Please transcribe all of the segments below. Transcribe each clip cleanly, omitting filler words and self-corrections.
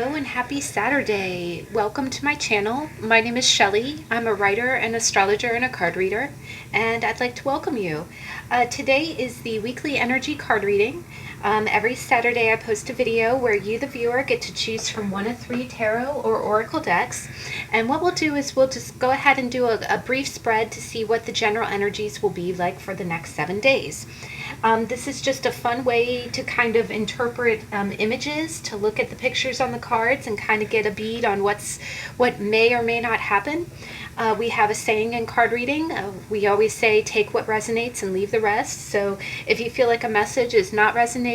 Hello and happy Saturday. Welcome to my channel. My name is Shelly. I'm a writer, an astrologer, and a card reader, and I'd like to welcome you. Today is the weekly energy card reading. Every Saturday I post a video where you, the viewer, get to choose from one of 3 tarot or oracle decks. And what we'll do is we'll just go ahead and do a brief spread to see what the general energies will be like for the next 7 days. This is just a fun way to kind of interpret images, to look at the pictures on the cards and kind of get a bead on what may or may not happen. We have a saying in card reading. We always say, take what resonates and leave the rest. So if you feel like a message is not resonating,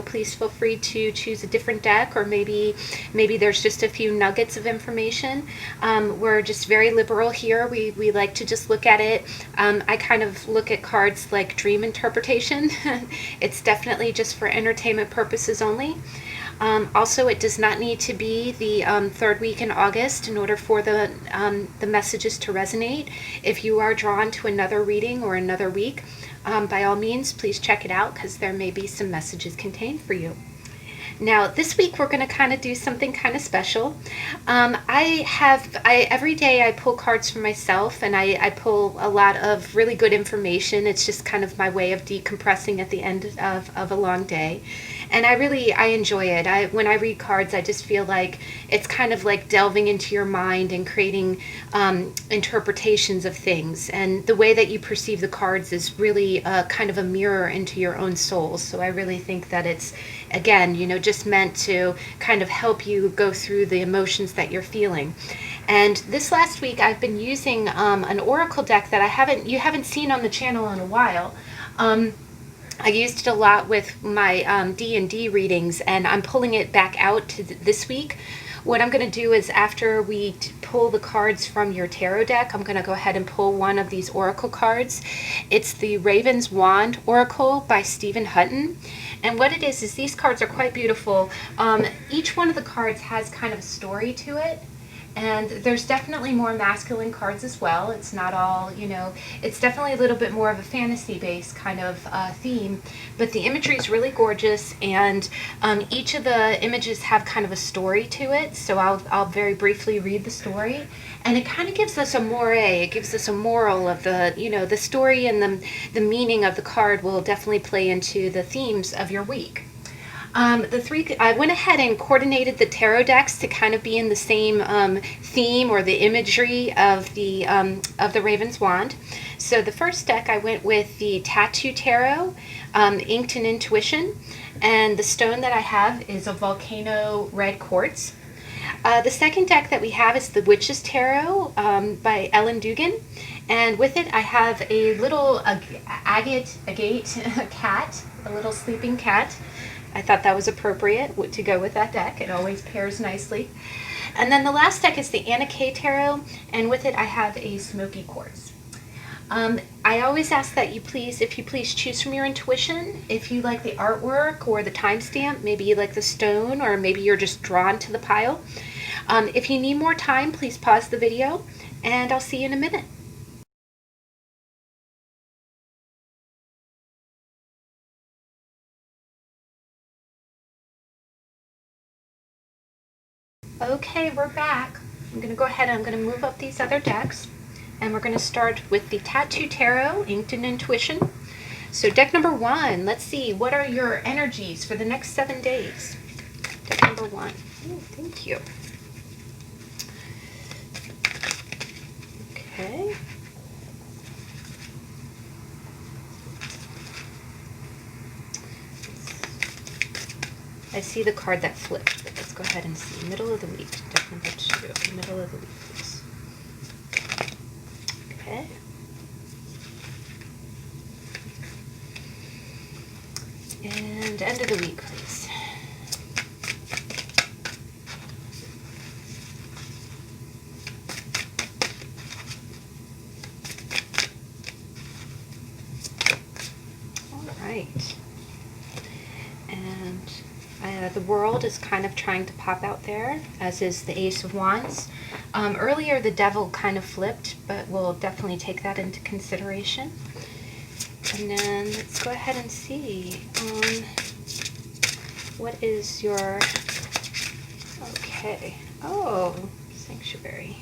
please feel free to choose a different deck, or maybe there's just a few nuggets of information. We're just very liberal here. We like to just look at it. I kind of look at cards like dream interpretation. It's definitely just for entertainment purposes only. Also, it does not need to be the 3rd week in August in order for the messages to resonate. If you are drawn to another reading or another week, by all means, please check it out, because there may be some messages contained for you. Now, this week we're going to kind of do something kind of special. Every day I pull cards for myself, and I pull a lot of really good information. It's just kind of my way of decompressing at the end of a long day. And I enjoy it. When I read cards, I just feel like it's kind of like delving into your mind and creating interpretations of things. And the way that you perceive the cards is really kind of a mirror into your own soul. So I really think that it's, again, just meant to kind of help you go through the emotions that you're feeling. And this last week, I've been using an oracle deck that you haven't seen on the channel in a while. I used it a lot with my D&D readings, and I'm pulling it back out to this week. What I'm going to do is, after we pull the cards from your tarot deck, I'm going to go ahead and pull one of these oracle cards. It's the Raven's Wand Oracle by Stephen Hutton. And what it is these cards are quite beautiful. Each one of the cards has kind of a story to it. And there's definitely more masculine cards as well. It's not all, it's definitely a little bit more of a fantasy-based kind of theme. But the imagery is really gorgeous, and each of the images have kind of a story to it. So I'll very briefly read the story. And it kind of gives us a moray. It gives us a moral of the story, and the meaning of the card will definitely play into the themes of your week. I went ahead and coordinated the tarot decks to kind of be in the same theme or the imagery of the Raven's Wand. So the first deck, I went with the Tattoo Tarot, Inked in Intuition, and the stone that I have is a Volcano Red Quartz. The second deck that we have is the Witch's Tarot by Dugan, and with it I have a little agate cat, a little sleeping cat. I thought that was appropriate to go with that deck. It always pairs nicely. And then the last deck is the Anna K Tarot, and with it I have a Smoky Quartz. I always ask that if you please choose from your intuition. If you like the artwork or the timestamp, maybe you like the stone, or maybe you're just drawn to the pile. If you need more time, please pause the video, and I'll see you in a minute. Okay, we're back. I'm going to go ahead and I'm going to move up these other decks, and we're going to start with the Tattoo Tarot, Inked in Intuition. So deck number 1, let's see, what are your energies for the next 7 days? Deck number 1. Oh, thank you. Okay. I see the card that flipped, but let's go ahead and see. Middle of the week, deck number 2. Middle of the week, please. Okay. And end of the week, please. All right. And the World is kind of trying to pop out there, as is the Ace of Wands. Earlier the Devil kind of flipped, but we'll definitely take that into consideration. And then let's go ahead and see what is your Okay. Oh, sanctuary.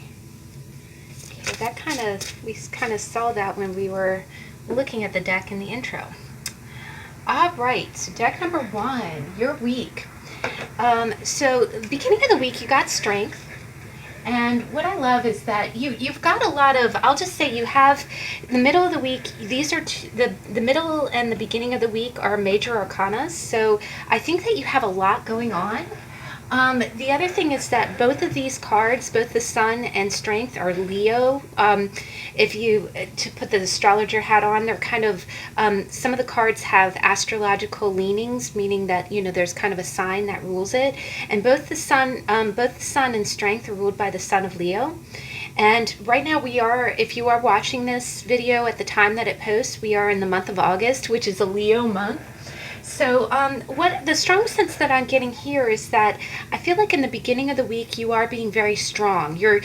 Okay, that kind of, we kind of saw that when we were looking at the deck in the intro. All right, so deck number 1, your week. So beginning of the week, you got strength. And what I love is that you've got a lot of, I'll just say you have the middle of the week, these are the middle and the beginning of the week are major arcanas. So I think that you have a lot going on. The other thing is that both of these cards, both the Sun and Strength, are Leo. If you, to put the astrologer hat on, they're kind of, some of the cards have astrological leanings, meaning that, you know, there's kind of a sign that rules it. And both the Sun and Strength are ruled by the Sun of Leo. And right now we are, if you are watching this video at the time that it posts, we are in the month of August, which is a Leo month. So what the strong sense that I'm getting here is that I feel like in the beginning of the week you are being very strong. You're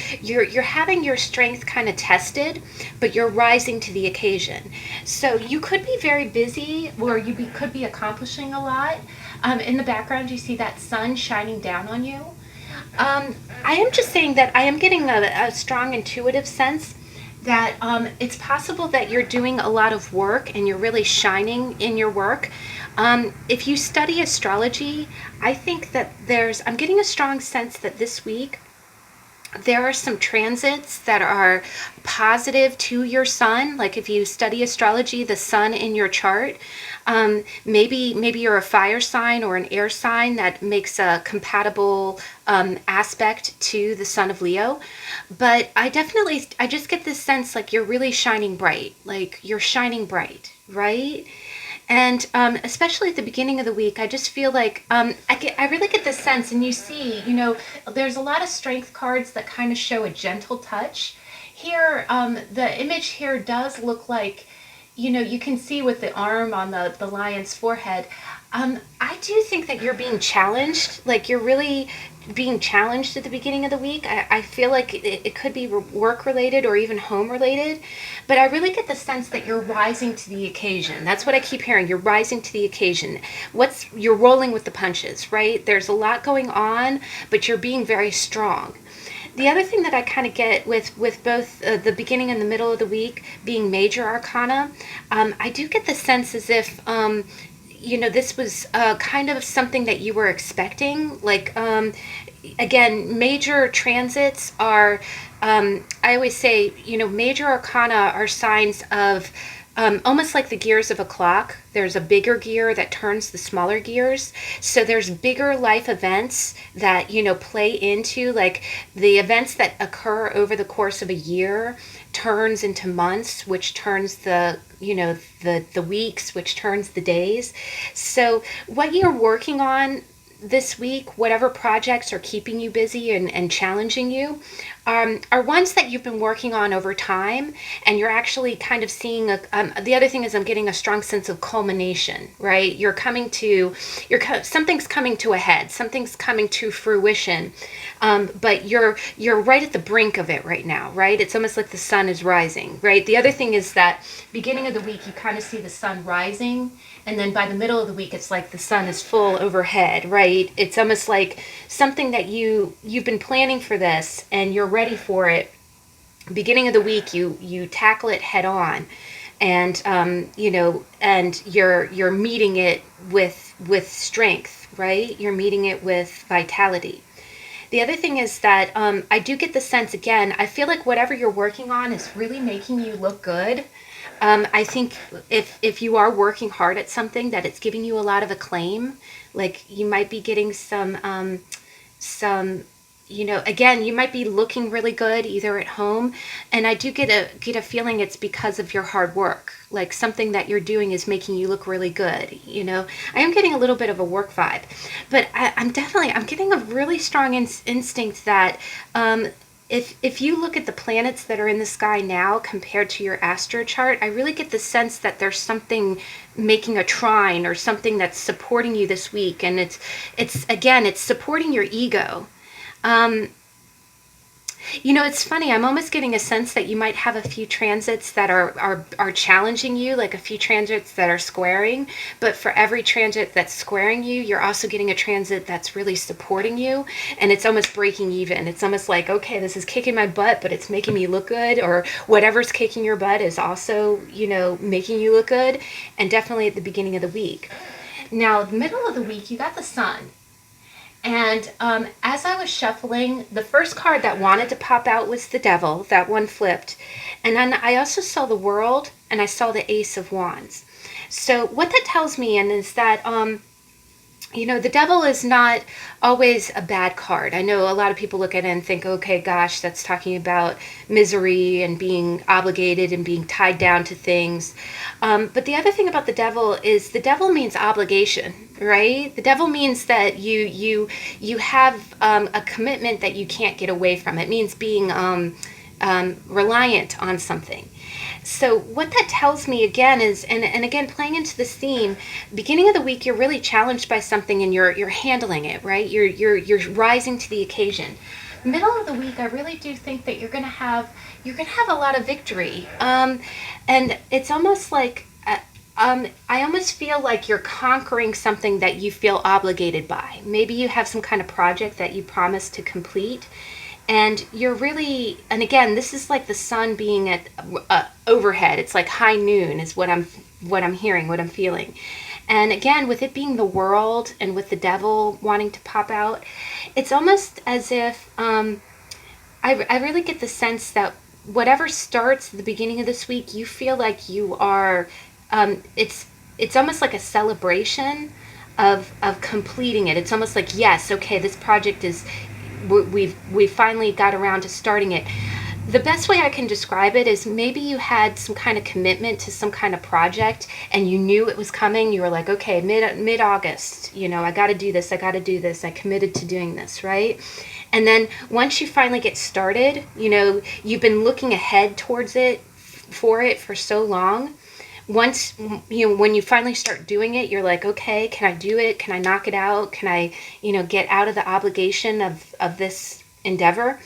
having your strength kind of tested, but you're rising to the occasion. So you could be very busy, or could be accomplishing a lot. In the background you see that sun shining down on you. I am just saying that I am getting a strong intuitive sense that it's possible that you're doing a lot of work and you're really shining in your work. If you study astrology, I think that I'm getting a strong sense that this week there are some transits that are positive to your sun. Like if you study astrology, the sun in your chart, maybe you're a fire sign or an air sign that makes a compatible aspect to the sun of Leo. But I just get this sense like you're really shining bright, like you're shining bright, right? And especially at the beginning of the week, I just feel like I really get this sense, and you see, you know, there's a lot of strength cards that kind of show a gentle touch. Here, the image here does look like, you know, you can see with the arm on the lion's forehead. I do think that you're being challenged, like you're really being challenged at the beginning of the week. I feel like it could be work related or even home related, but I really get the sense that you're rising to the occasion. That's what I keep hearing. You're rising to the occasion. You're rolling with the punches, right? There's a lot going on, but you're being very strong. The other thing that I kind of get with both the beginning and the middle of the week being major arcana, I do get the sense as if you know, this was kind of something that you were expecting. Like, again, major transits are, I always say, you know, major arcana are signs of almost like the gears of a clock. There's a bigger gear that turns the smaller gears. So there's bigger life events that, you know, play into, like the events that occur over the course of a year turns into months, which turns the, you know, the weeks, which turns the days. So what you're working on this week, whatever projects are keeping you busy and challenging you, are ones that you've been working on over time, and you're actually kind of seeing the other thing is I'm getting a strong sense of culmination, right? Something's coming to a head, something's coming to fruition, but you're right at the brink of it right now, right? It's almost like the sun is rising, right? The other thing is that beginning of the week you kind of see the sun rising, and then by the middle of the week it's like the sun is full overhead, right? It's almost like something that you've been planning for this and you're ready for it. Beginning of the week you tackle it head on, and you know, and you're meeting it with strength, right? You're meeting it with vitality. The other thing is that I do get the sense, again, I feel like whatever you're working on is really making you look good. I think if you are working hard at something, that it's giving you a lot of acclaim. Like you might be getting some, you know, again, you might be looking really good either at home, and I do get a feeling it's because of your hard work. Like something that you're doing is making you look really good. You know, I am getting a little bit of a work vibe, but I'm getting a really strong instinct that if you look at the planets that are in the sky now compared to your astro chart, I really get the sense that there's something making a trine or something that's supporting you this week, and it's supporting your ego. You know, it's funny. I'm almost getting a sense that you might have a few transits that are challenging you, like a few transits that are squaring. But for every transit that's squaring you, you're also getting a transit that's really supporting you, and it's almost breaking even. It's almost like, okay, this is kicking my butt, but it's making me look good, or whatever's kicking your butt is also, making you look good. And definitely at the beginning of the week. Now, the middle of the week, you got the sun. And as I was shuffling, the first card that wanted to pop out was the Devil. That one flipped. And then I also saw the World, and I saw the Ace of Wands. So what that tells me is that, the Devil is not always a bad card. I know a lot of people look at it and think, okay, gosh, that's talking about misery and being obligated and being tied down to things. But the other thing about the Devil is the Devil means obligation, right? The Devil means that you have a commitment that you can't get away from. It means being reliant on something. So what that tells me again is, and again, playing into this theme, beginning of the week, you're really challenged by something and you're handling it, right? You're rising to the occasion. Middle of the week, I really do think that you're gonna have a lot of victory, and it's almost like I almost feel like you're conquering something that you feel obligated by. Maybe you have some kind of project that you promised to complete. And you're really, and again, this is like the sun being at overhead. It's like high noon is what I'm hearing, what I'm feeling. And again, with it being the World and with the Devil wanting to pop out, it's almost as if I really get the sense that whatever starts at the beginning of this week, you feel like you are. It's almost like a celebration of completing it. It's almost like, yes, okay, this project is. We finally got around to starting it. The best way I can describe it is maybe you had some kind of commitment to some kind of project and you knew it was coming. You were like, okay, mid-August, I got to do this. I committed to doing this, right? And then once you finally get started, you've been looking ahead towards it for so long. Once, when you finally start doing it, you're like, okay, can I do it? Can I knock it out? Can I, get out of the obligation of this endeavor?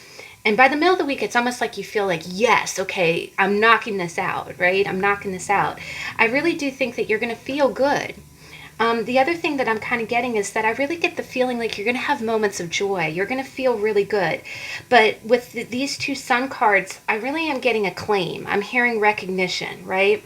And by the middle of the week, it's almost like you feel like, yes, okay, I'm knocking this out, right? I'm knocking this out. I really do think that you're going to feel good. The other thing that I'm kind of getting is that I really get the feeling like you're going to have moments of joy. You're going to feel really good. But with these two sun cards, I really am getting a claim. I'm hearing recognition, right?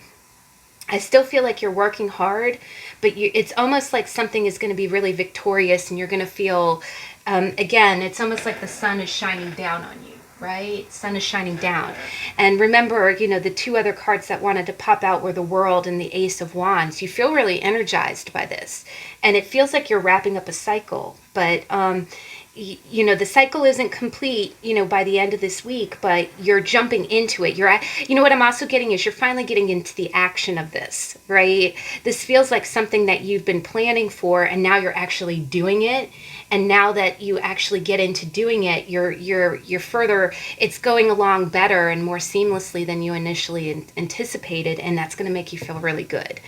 I still feel like you're working hard, but it's almost like something is going to be really victorious and you're going to feel, again, it's almost like the sun is shining down on you, right? Sun is shining down. And remember, the two other cards that wanted to pop out were the World and the Ace of Wands. You feel really energized by this. And it feels like you're wrapping up a cycle. But the cycle isn't complete, by the end of this week, but you're jumping into it. What I'm also getting is you're finally getting into the action of this, right? This feels like something that you've been planning for, and now you're actually doing it. And now that you actually get into doing it, you're further, it's going along better and more seamlessly than you initially anticipated, and that's going to make you feel really good.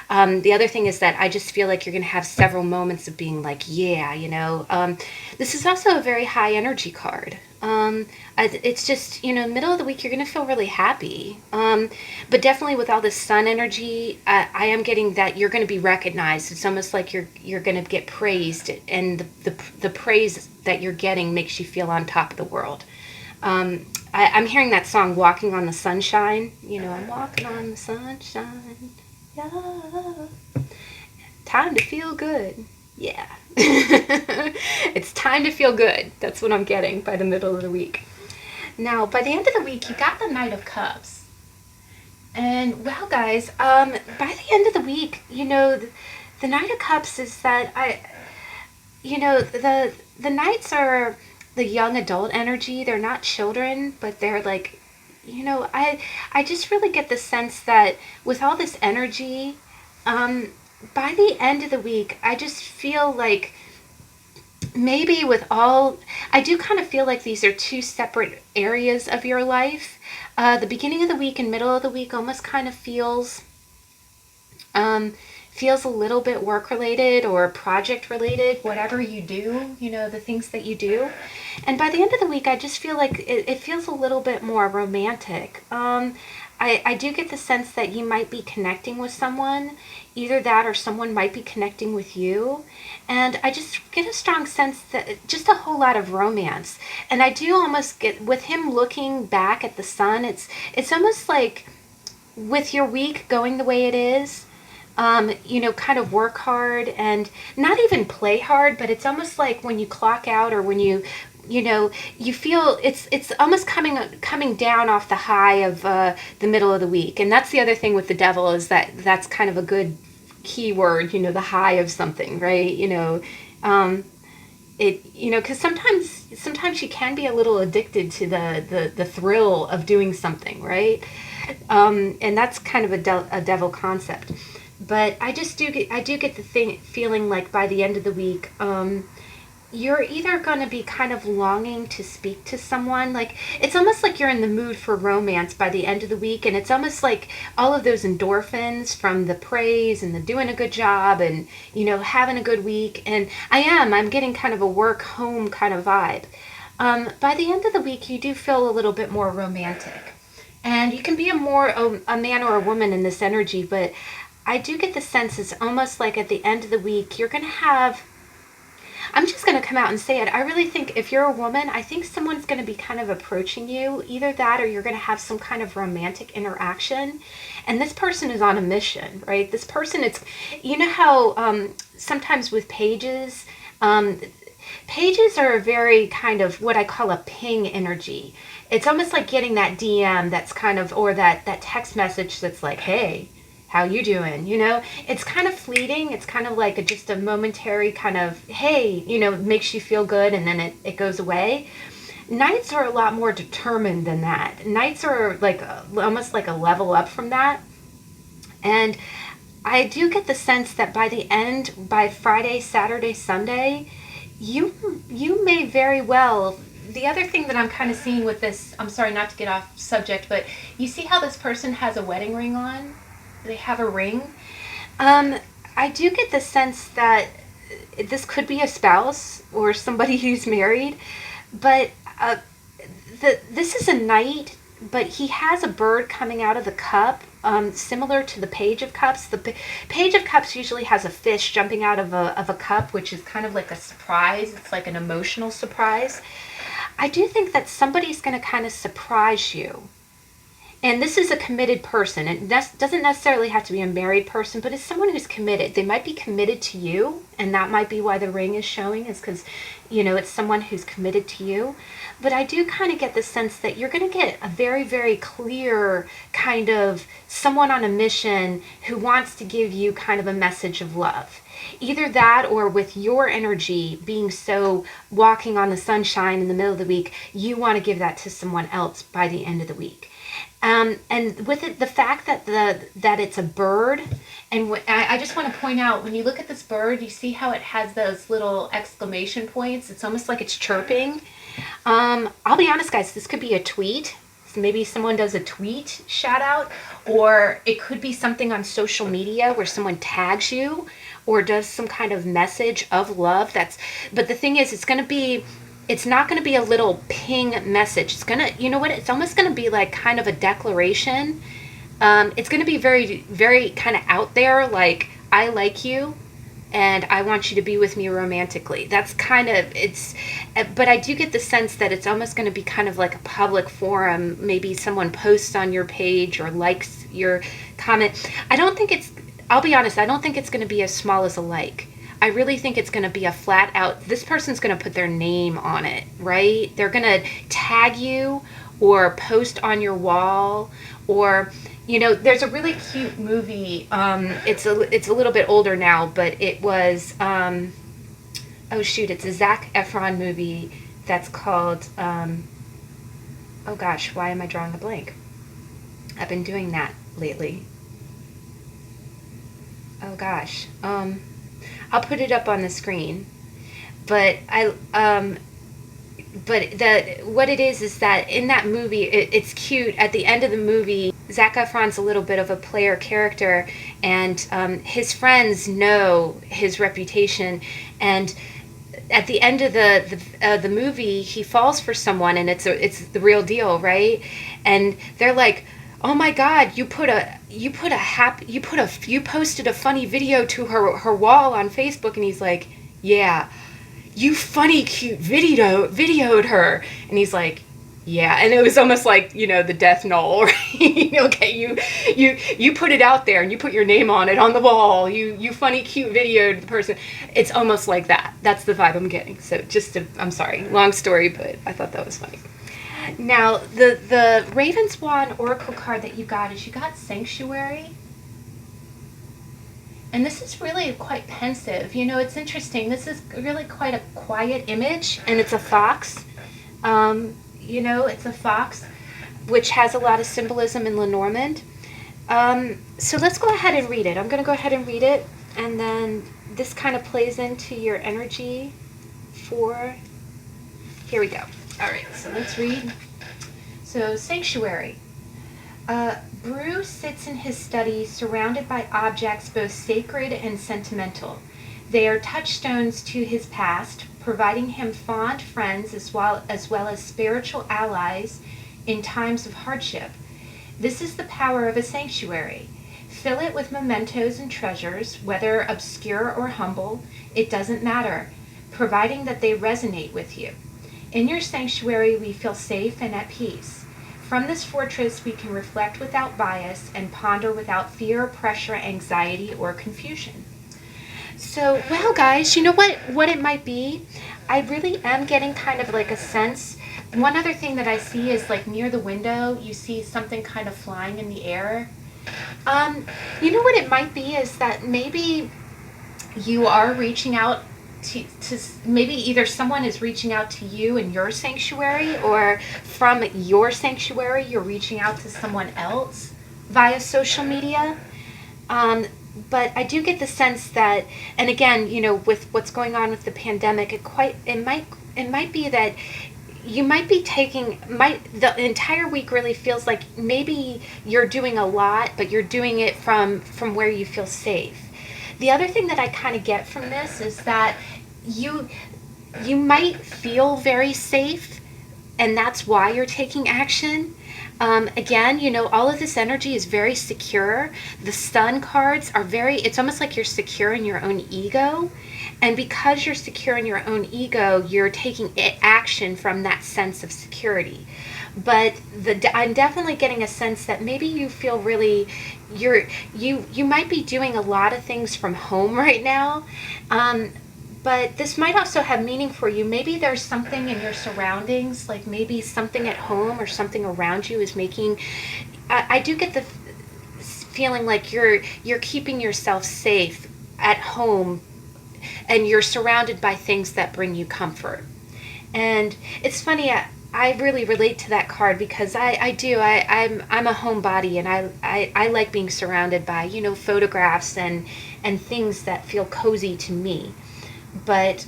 The other thing is that I just feel like you're going to have several moments of being like, yeah, this is also a very high energy card. It's just, middle of the week, you're going to feel really happy. But definitely with all this sun energy, I am getting that you're going to be recognized. It's almost like you're going to get praised, and the praise that you're getting makes you feel on top of the world. I'm hearing that song, Walking on the Sunshine. I'm walking on the sunshine. Yeah. Time to feel good. Yeah. It's time to feel good. That's what I'm getting by the middle of the week. Now, by the end of the week, you got the Knight of Cups. And, well, guys, by the end of the week, the Knight of Cups is that the Knights are the young adult energy. They're not children, but they're like, I just really get the sense that with all this energy, by the end of the week, I just feel like maybe I do kind of feel like these are two separate areas of your life. The beginning of the week and middle of the week almost kind of feels feels a little bit work related or project related, whatever you do, the things that you do. And by the end of the week, I just feel like it feels a little bit more romantic. I do get the sense that you might be connecting with someone, either that or someone might be connecting with you. And I just get a strong sense that just a whole lot of romance. And I do almost get, with him looking back at the sun, it's almost like with your week going the way it is, kind of work hard and not even play hard, but it's almost like when you clock out or when you feel it's almost coming down off the high of the middle of the week. And that's the other thing with the devil, is that's kind of a good keyword, the high of something, right? Because sometimes you can be a little addicted to the thrill of doing something, right? And that's kind of a devil concept. But I do get the feeling like by the end of the week, you're either going to be kind of longing to speak to someone. Like, it's almost like you're in the mood for romance by the end of the week, and it's almost like all of those endorphins from the praise and the doing a good job and having a good week. And I'm getting kind of a work home kind of vibe. By the end of the week, you do feel a little bit more romantic, and you can be a man or a woman in this energy. But I do get the sense it's almost like at the end of the week, you're going to have, I'm just going to come out and say it. I really think if you're a woman, I think someone's going to be kind of approaching you, either that or you're going to have some kind of romantic interaction. And this person is on a mission, right? This person, it's, how sometimes with pages, pages are a very kind of what I call a ping energy. It's almost like getting that DM that's kind of, or that text message that's like, hey, how you doing? It's kind of fleeting. It's kind of like just a momentary kind of, hey, makes you feel good, and then it goes away. Nights are a lot more determined than that. Nights are like almost like a level up from that. And I do get the sense that by Friday, Saturday, Sunday, you may very well, the other thing that I'm kind of seeing with this, I'm sorry not to get off subject, but you see how this person has a wedding ring on? They have a ring. I do get the sense that this could be a spouse or somebody who's married, but this is a knight, but he has a bird coming out of the cup, similar to the Page of Cups. The Page of Cups usually has a fish jumping out of a cup, which is kind of like a surprise. It's like an emotional surprise. I do think that somebody's going to kind of surprise you. And this is a committed person. It doesn't necessarily have to be a married person, but it's someone who's committed. They might be committed to you, and that might be why the ring is showing, is because, it's someone who's committed to you. But I do kind of get the sense that you're going to get a very, very clear kind of someone on a mission who wants to give you kind of a message of love. Either that, or with your energy being so walking on the sunshine in the middle of the week, you want to give that to someone else by the end of the week. And with it, the fact that it's a bird, and I just want to point out, when you look at this bird, you see how it has those little exclamation points. It's almost like it's chirping. I'll be honest, guys, this could be a tweet. So maybe someone does a tweet shout out, or it could be something on social media where someone tags you or does some kind of message of love. But the thing is, it's not going to be a little ping message. It's going to, it's almost going to be like kind of a declaration. It's going to be very, very kind of out there, like, I like you and I want you to be with me romantically. That's kind of, but I do get the sense that it's almost going to be kind of like a public forum. Maybe someone posts on your page or likes your comment. I'll be honest, I don't think it's going to be as small as a like. I really think it's going to be a flat out, this person's going to put their name on it, right? They're going to tag you or post on your wall, or, there's a really cute movie. It's a little bit older now, but it was, it's a Zac Efron movie that's called, oh gosh, why am I drawing a blank? I've been doing that lately. Oh gosh. I'll put it up on the screen, but what it is that in that movie, it's cute. At the end of the movie, Zac Efron's a little bit of a player character, and his friends know his reputation, and at the end of the movie, he falls for someone, and it's the real deal, right? And they're like, "Oh my God, you posted a funny video to her wall on Facebook," and he's like, "Yeah, you funny cute videoed her," and he's like, "Yeah," and it was almost like, you know, the death knell, right? Okay, you put it out there and you put your name on it on the wall. You funny cute videoed the person. It's almost like that. That's the vibe I'm getting. So I'm sorry, long story, but I thought that was funny. Now the Raven Swan Oracle card that you got Sanctuary. And this is really quite pensive. You know, it's interesting. This is really quite a quiet image, and it's a fox. You know, it's a fox, which has a lot of symbolism in Lenormand. So let's go ahead and read it. I'm going to go ahead and read it, and then this kind of plays into your energy for... Here we go. All right, so let's read. So, Sanctuary. Bruce sits in his study surrounded by objects both sacred and sentimental. They are touchstones to his past, providing him fond friends as well as spiritual allies in times of hardship. This is the power of a sanctuary. Fill it with mementos and treasures, whether obscure or humble, it doesn't matter, providing that they resonate with you. In your sanctuary, we feel safe and at peace. From this fortress, we can reflect without bias and ponder without fear, pressure, anxiety, or confusion. So, well, guys, you know what it might be? I really am getting kind of like a sense. One other thing that I see is like near the window, you see something kind of flying in the air. You know what it might be is that maybe you are reaching out to maybe either someone is reaching out to you in your sanctuary, or from your sanctuary you're reaching out to someone else via social media. But I do get the sense that, and again, you know, with what's going on with the pandemic, it might be that you might be the entire week really feels like maybe you're doing a lot, but you're doing it from where you feel safe. The other thing that I kind of get from this is that you might feel very safe, and that's why you're taking action. Again, you know, all of this energy is very secure. The Sun cards are it's almost like you're secure in your own ego. And because you're secure in your own ego, you're taking action from that sense of security. But I'm definitely getting a sense that maybe you feel really, you might be doing a lot of things from home right now. But this might also have meaning for you. Maybe there's something in your surroundings, like maybe something at home or something around you is making... I do get the feeling like you're keeping yourself safe at home, and you're surrounded by things that bring you comfort. And it's funny, I really relate to that card because I'm a homebody, and I like being surrounded by, you know, photographs and things that feel cozy to me. But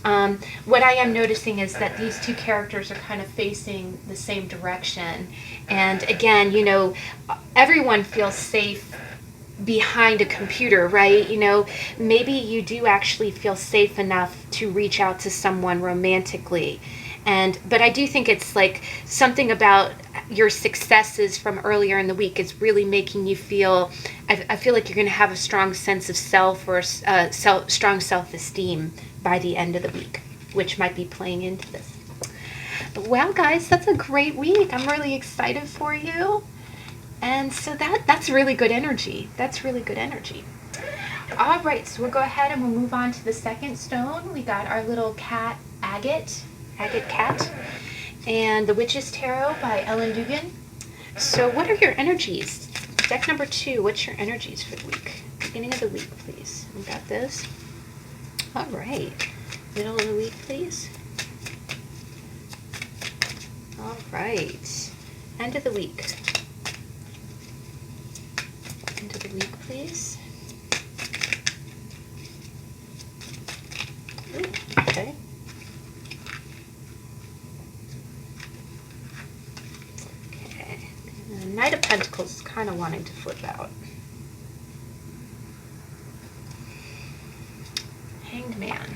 what I am noticing is that these two characters are kind of facing the same direction. And again, you know, everyone feels safe behind a computer, right? You know, maybe you do actually feel safe enough to reach out to someone romantically. But I do think it's like something about your successes from earlier in the week is really making you feel, I feel like you're going to have a strong sense of self, or strong self-esteem by the end of the week, which might be playing into this. Well, guys, that's a great week. I'm really excited for you. And so that's really good energy. That's really good energy. All right, so we'll go ahead and we'll move on to the second stone. We got our little cat, Agate cat, and the Witch's Tarot by Ellen Dugan. So what are your energies? Deck number 2, what's your energies for the week? Beginning of the week, please. We got this. All right. Middle of the week, please. All right. End of the week. End of the week, please. Ooh, okay. Okay. Knight of Pentacles, kind of wanting to flip out. Hanged Man.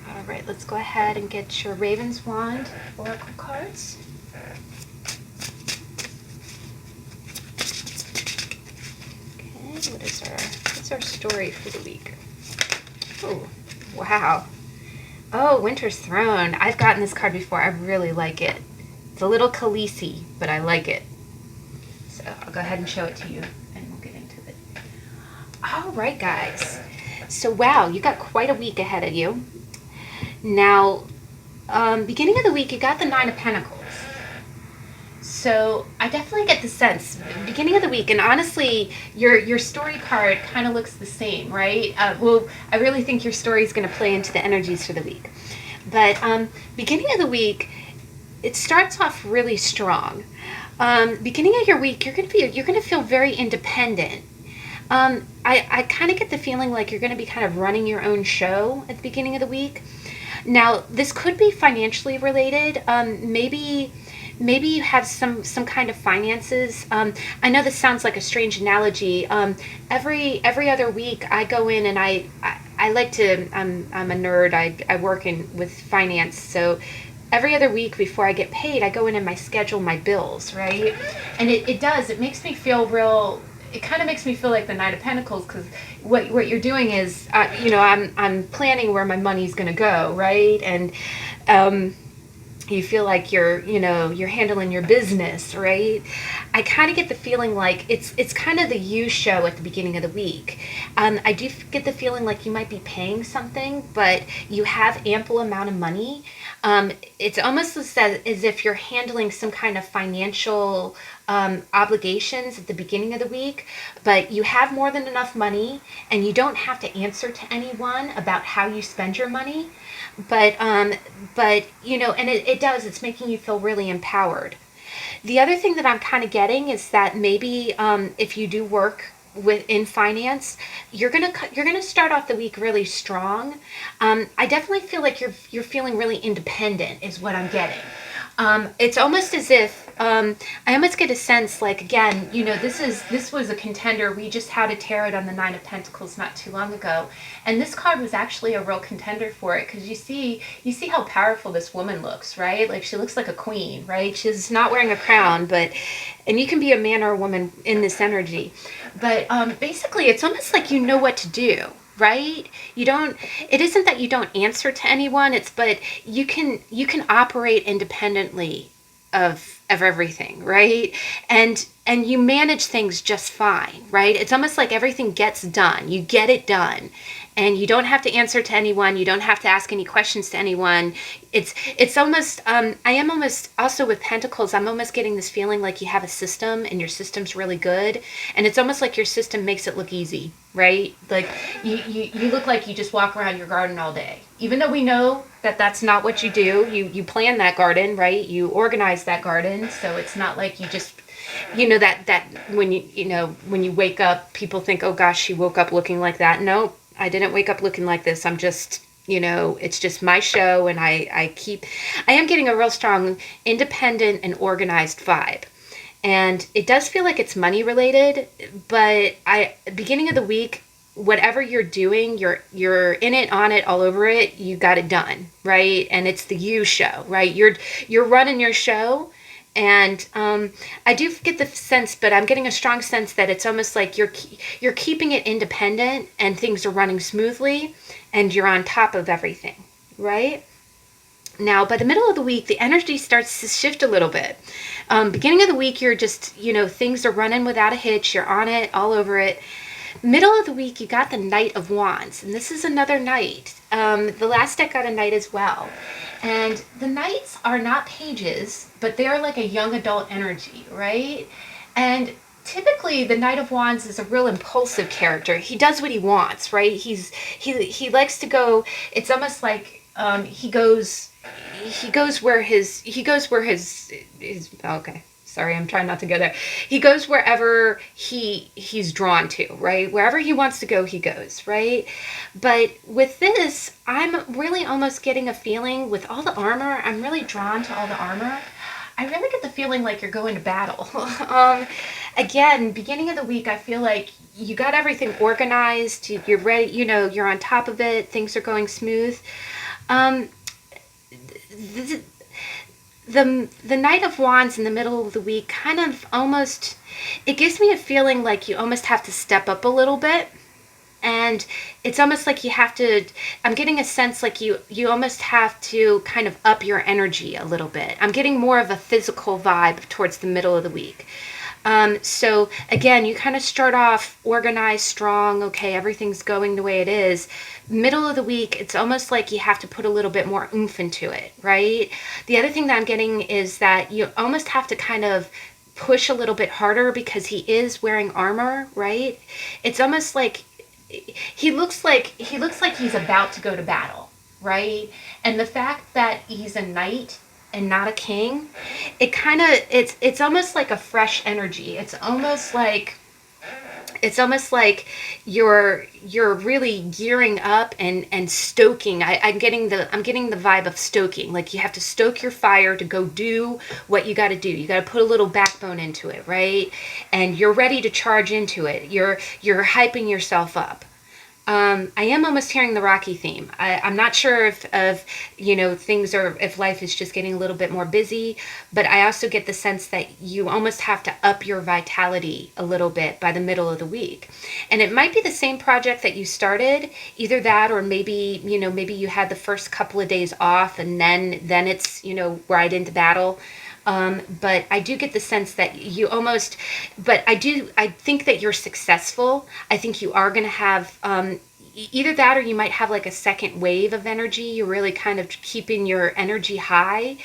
All right, let's go ahead and get your Raven's Wand Oracle cards. Okay, what's our story for the week? Oh, wow. Oh, Winter's Throne. I've gotten this card before. I really like it. It's a little Collis-y, but I like it. So I'll go ahead and show it to you, and we'll get into it. All right, guys. So, wow, you got quite a week ahead of you. Now, beginning of the week, you got the Nine of Pentacles. So I definitely get the sense, beginning of the week, and honestly, your story card kind of looks the same, right? Well, I really think your story is going to play into the energies for the week. But beginning of the week, it starts off really strong. Beginning of your week, you're going to feel very independent. I kind of get the feeling like you're going to be kind of running your own show at the beginning of the week. Now, this could be financially related. Maybe you have some kind of finances. I know this sounds like a strange analogy. Every other week I go in and I like to, I'm a nerd. I work with finance. So every other week before I get paid, I go in and I schedule my bills, right? And it makes me feel real. It kind of makes me feel like the Knight of Pentacles, because what you're doing is, I'm planning where my money's going to go, right? And you feel like you're handling your business, right? I kind of get the feeling like it's kind of the you show at the beginning of the week. I do get the feeling like you might be paying something, but you have ample amount of money. It's almost as if you're handling some kind of financial obligations at the beginning of the week, but you have more than enough money and you don't have to answer to anyone about how you spend your money. But and it's making you feel really empowered. The other thing that I'm kind of getting is that maybe if you do work in finance, you're gonna start off the week really strong. I definitely feel like you're feeling really independent is what I'm getting. It's almost as if I almost get a sense like, again, this was a contender. We just had a tarot on the Nine of Pentacles not too long ago, and this card was actually a real contender for it, because you see how powerful this woman looks, right? Like, she looks like a queen, right? She's not wearing a crown, and you can be a man or a woman in this energy, but basically it's almost like you know what to do. Right? It isn't that you don't answer to anyone, but you can operate independently of everything, right? And you manage things just fine, right? It's almost like everything gets done. You get it done. And you don't have to answer to anyone. You don't have to ask any questions to anyone. It's almost, I am almost, also with Pentacles, I'm almost getting this feeling like you have a system and your system's really good. And it's almost like your system makes it look easy, right? Like you look like you just walk around your garden all day. Even though we know that that's not what you do. You plan that garden, right? You organize that garden. So it's not like you just, that when when you wake up, people think, oh gosh, she woke up looking like that. No, I didn't wake up looking like this. I'm just, it's just my show, and I am getting a real strong independent and organized vibe. And it does feel like it's money related, but beginning of the week, whatever you're doing, you're in it, on it, all over it, you got it done, right? And it's the you show, right? You're running your show. And I do get the sense, but I'm getting a strong sense that it's almost like you're keeping it independent and things are running smoothly and you're on top of everything, right? Now, by the middle of the week, the energy starts to shift a little bit. Beginning of the week, you're just, things are running without a hitch. You're on it, all over it. Middle of the week, you got the Knight of Wands, and this is another Knight. The last deck got a Knight as well. And the Knights are not pages, but they're like a young adult energy, right? And typically the Knight of Wands is a real impulsive character. He does what he wants, right? He likes to go, it's almost like he goes where his okay. Sorry, I'm trying not to go there. He goes wherever he's drawn to, right? Wherever he wants to go, he goes, right? But with this, I'm really almost getting a feeling with all the armor. I'm really drawn to all the armor. I really get the feeling like you're going to battle. Again, beginning of the week, I feel like you got everything organized. You're ready. You're on top of it. Things are going smooth. Um, the, the Knight of Wands in the middle of the week kind of almost, it gives me a feeling like you almost have to step up a little bit. And it's almost like you have to, I'm getting a sense like you almost have to kind of up your energy a little bit. I'm getting more of a physical vibe towards the middle of the week. So again, you kind of start off organized, strong, okay, everything's going the way it is. Middle of the week, it's almost like you have to put a little bit more oomph into it, right? The other thing that I'm getting is that you almost have to kind of push a little bit harder because he is wearing armor, right? It's almost like he looks like he's about to go to battle, right? And the fact that he's a knight and not a king, it's almost like a fresh energy. It's almost like you're really gearing up and stoking. I'm getting the vibe of stoking. Like you have to stoke your fire to go do what you got to do. You got to put a little backbone into it, right? And you're ready to charge into it. You're hyping yourself up. I am almost hearing the Rocky theme. I'm not sure if if life is just getting a little bit more busy, but I also get the sense that you almost have to up your vitality a little bit by the middle of the week. And it might be the same project that you started, either that or maybe you had the first couple of days off and then it's, right into battle. But I do get the sense that I think that you're successful. I think you are going to have, either that or you might have like a second wave of energy. You're really kind of keeping your energy high.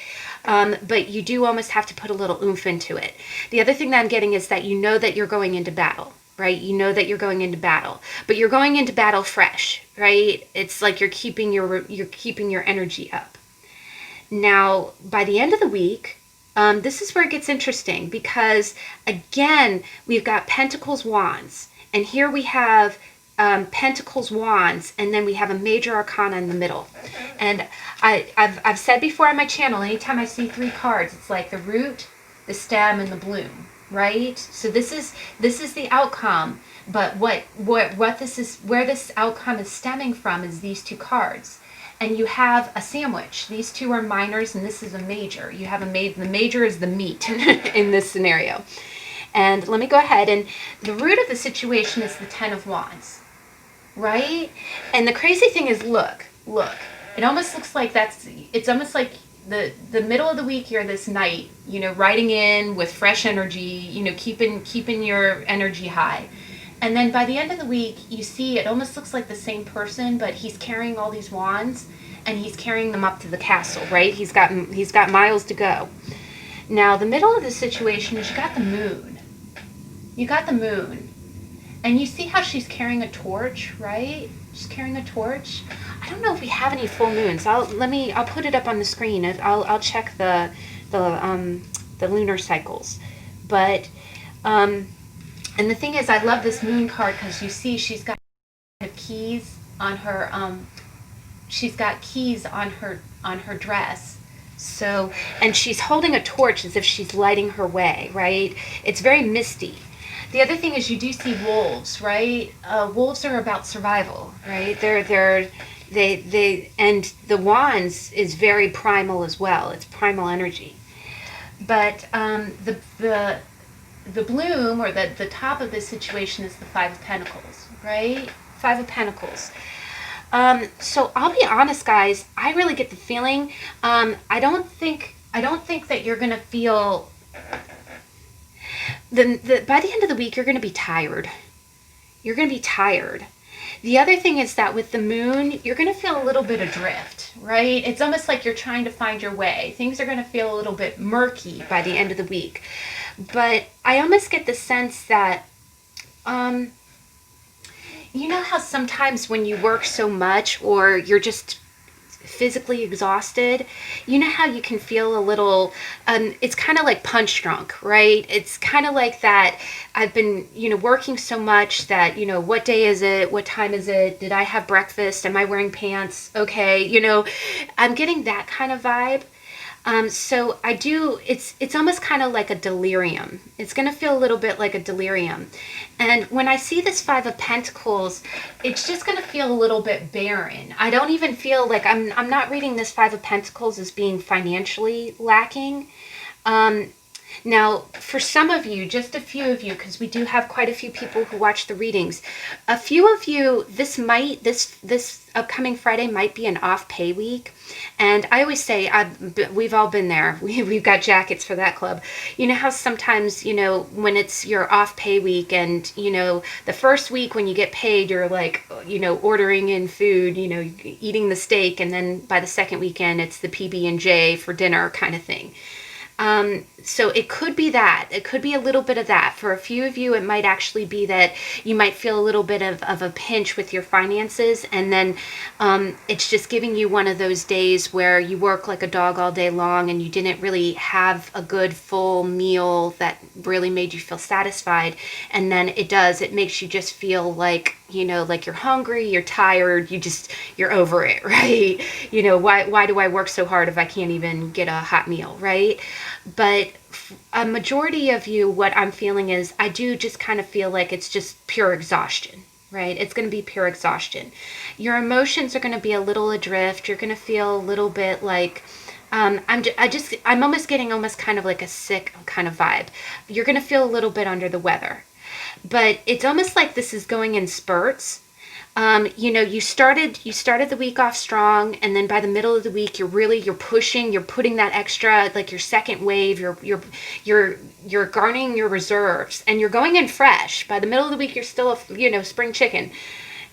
But you do almost have to put a little oomph into it. The other thing that I'm getting is that that you're going into battle, right? You know that you're going into battle, but you're going into battle fresh, right? It's like you're keeping your energy up. Now, by the end of the week, this is where it gets interesting because, again, we've got Pentacles, Wands, and here we have Pentacles, Wands, and then we have a major arcana in the middle. And I've said before on my channel, anytime I see 3 cards, it's like the root, the stem, and the bloom, right? So this is the outcome, but what this is, where this outcome is stemming from is these 2 cards. And you have a sandwich. These 2 are minors, and this is a major. You have the major is the meat in this scenario. And let me go ahead, and the root of the situation is the 10 of Wands, right? And the crazy thing is, look. It almost looks like it's almost like the middle of the week, you're this knight, riding in with fresh energy, keeping your energy high. And then by the end of the week, you see it almost looks like the same person, but he's carrying all these wands and he's carrying them up to the castle, right? He's got miles to go. Now, the middle of the situation is you got the moon. You got the moon. And you see how she's carrying a torch, right? She's carrying a torch. I don't know if we have any full moons. I'll put it up on the screen. I'll check the lunar cycles. But and the thing is, I love this moon card because you see she's got keys on her on her dress. So, and she's holding a torch as if she's lighting her way, right? It's very misty. The other thing is you do see wolves, right? Wolves are about survival, right? They and the wands is very primal as well. It's primal energy. But the bloom or the top of this situation is the 5 of Pentacles, right? 5 of Pentacles. So I'll be honest, guys. I really get the feeling. I don't think that you're gonna feel. By the end of the week, you're gonna be tired. You're gonna be tired. The other thing is that with the moon, you're going to feel a little bit adrift, right? It's almost like you're trying to find your way. Things are going to feel a little bit murky by the end of the week. But I almost get the sense that, you know how sometimes when you work so much or you're just physically exhausted, you know how you can feel a little, it's kind of like punch drunk, right? It's kind of like that. I've been, working so much that, what day is it? What time is it? Did I have breakfast? Am I wearing pants? Okay. I'm getting that kind of vibe. So I do, it's almost kind of like a delirium. It's going to feel a little bit like a delirium. And when I see this Five of Pentacles, it's just going to feel a little bit barren. I don't even feel like I'm not reading this Five of Pentacles as being financially lacking. Now, for some of you, just a few of you, because we do have quite a few people who watch the readings, a few of you, this upcoming Friday might be an off-pay week. And I always say, we've all been there. We've got jackets for that club. You know how sometimes, when it's your off-pay week and, the first week when you get paid, you're like, ordering in food, eating the steak. And then by the second weekend, it's the PB&J for dinner kind of thing. So it could be that. It could be a little bit of that. For a few of you, it might actually be that you might feel a little bit of a pinch with your finances, and then it's just giving you one of those days where you work like a dog all day long and you didn't really have a good full meal that really made you feel satisfied. And then it makes you just feel like, like you're hungry, you're tired, you're over it, right? Why do I work so hard if I can't even get a hot meal, right? But a majority of you, what I'm feeling is I do just kind of feel like it's just pure exhaustion, right? It's going to be pure exhaustion. Your emotions are going to be a little adrift. You're going to feel a little bit like, I'm almost getting kind of like a sick kind of vibe. You're going to feel a little bit under the weather. But it's almost like this is going in spurts. You started the week off strong, and then by the middle of the week, you're pushing, you're putting that extra, like your second wave, you're garnering your reserves, and you're going in fresh. By the middle of the week, you're still a, spring chicken.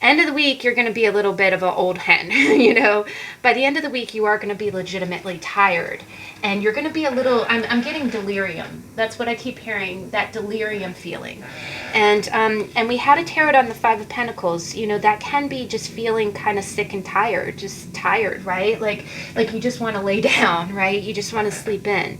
End of the week, you're going to be a little bit of an old hen, By the end of the week, you are going to be legitimately tired. And you're going to be a little, I'm getting delirium. That's what I keep hearing, that delirium feeling. And we had a tarot on the Five of Pentacles. That can be just feeling kind of sick and tired, just tired, right? Like you just want to lay down, right? You just want to sleep in.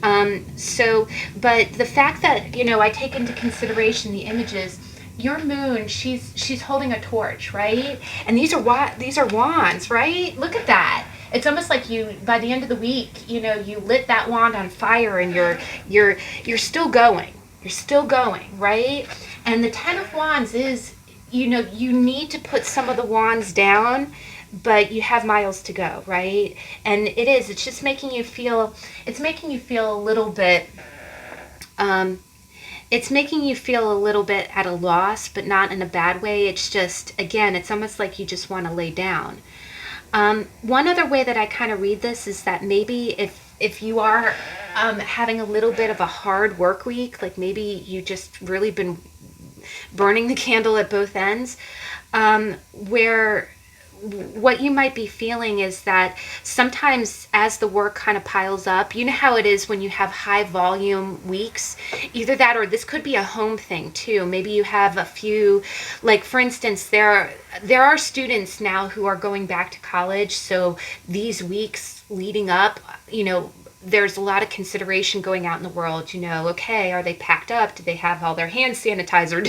But the fact that, I take into consideration the images, your moon, she's holding a torch, right? And these are wands, right? Look at that. It's almost like by the end of the week, you lit that wand on fire, and you're still going. You're still going, right? And the Ten of Wands is, you need to put some of the wands down, but you have miles to go, right? And it's just making you feel, a little bit, it's making you feel a little bit at a loss, but not in a bad way. It's just, again, it's almost like you just want to lay down. One other way that I kind of read this is that maybe if you are having a little bit of a hard work week, like maybe you just really been burning the candle at both ends, where what you might be feeling is that sometimes as the work kind of piles up, you know how it is when you have high volume weeks, either that or this could be a home thing too. Maybe you have a few, like for instance, there are students now who are going back to college. So these weeks leading up, there's a lot of consideration going out in the world, okay, are they packed up? Do they have all their hand sanitizer?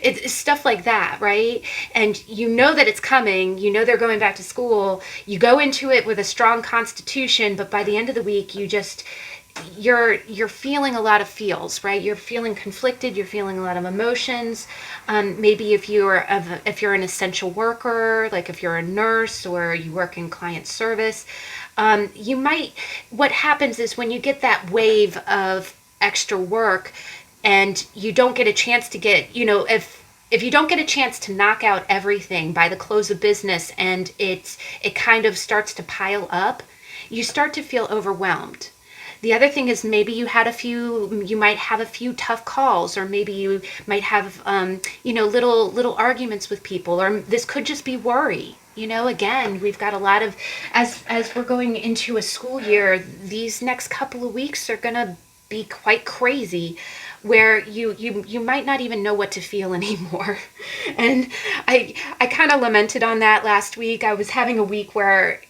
It's stuff like that, right? And that it's coming, they're going back to school. You go into it with a strong constitution, but by the end of the week, you're feeling a lot of feels, right? You're feeling conflicted. You're feeling a lot of emotions. Maybe if you're an essential worker, like if you're a nurse or you work in client service, what happens is when you get that wave of extra work and you don't get a chance to get, if you don't get a chance to knock out everything by the close of business and it kind of starts to pile up, you start to feel overwhelmed. The other thing is maybe you might have a few tough calls, or maybe you might have, little arguments with people, or this could just be worry. Again, we've got a lot of, as we're going into a school year, these next couple of weeks are going to be quite crazy, where you might not even know what to feel anymore. And I kind of lamented on that last week. I was having a week where,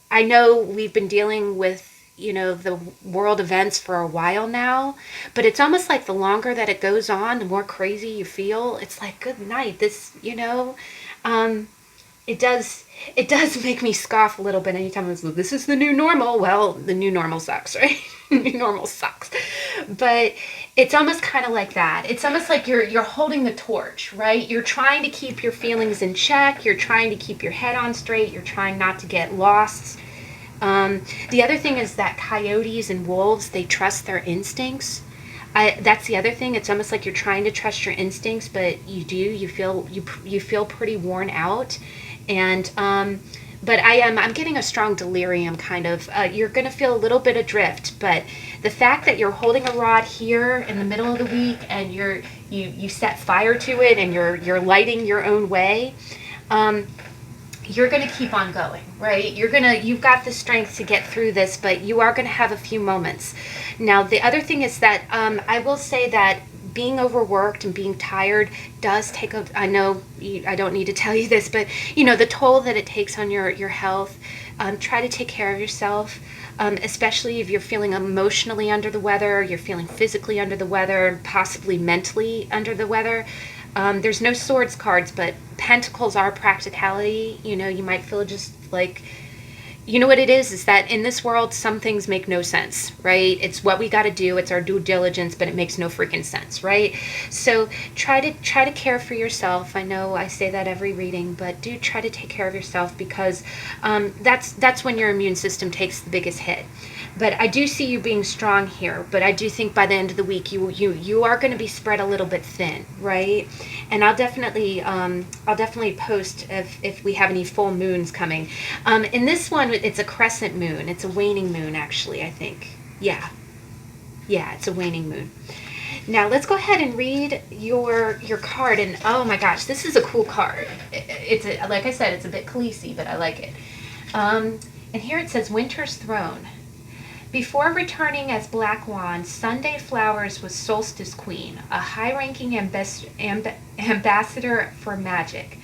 I know we've been dealing with, the world events for a while now, but it's almost like the longer that it goes on, the more crazy you feel. It's like, good night. it does make me scoff a little bit anytime it's, this is the new normal. Well, the new normal sucks, right? New normal sucks. But it's almost kind of like that. It's almost like you're holding the torch, right? You're trying to keep your feelings in check. You're trying to keep your head on straight. You're trying not to get lost. The other thing is that coyotes and wolves, they trust their instincts. That's the other thing. It's almost like you're trying to trust your instincts, but you feel pretty worn out. And but I'm getting a strong delirium kind of. You're going to feel a little bit adrift, but the fact that you're holding a rod here in the middle of the week and you set fire to it and you're lighting your own way, you're going to keep on going, right? You've got the strength to get through this, but you are going to have a few moments. Now, the other thing is that I will say that being overworked and being tired does take I know I don't need to tell you this, but the toll that it takes on your health. Try to take care of yourself, especially if you're feeling emotionally under the weather, you're feeling physically under the weather, possibly mentally under the weather. There's no swords cards, but pentacles are practicality. You might feel just like, what it is that in this world, some things make no sense, right? It's what we got to do. It's our due diligence, but it makes no freaking sense, right? So try to care for yourself. I know I say that every reading, but do try to take care of yourself, because that's when your immune system takes the biggest hit. But I do see you being strong here. But I do think by the end of the week, you are going to be spread a little bit thin, right? And I'll definitely post if we have any full moons coming. In this one, it's a crescent moon. It's a waning moon, actually. I think. Yeah, it's a waning moon. Now let's go ahead and read your card. And oh my gosh, this is a cool card. Like I said, it's a bit Collis-y, but I like it. And here it says Winter's Throne. Before returning as Black Wand, Sunday Flowers was Solstice Queen, a high-ranking ambassador for magic.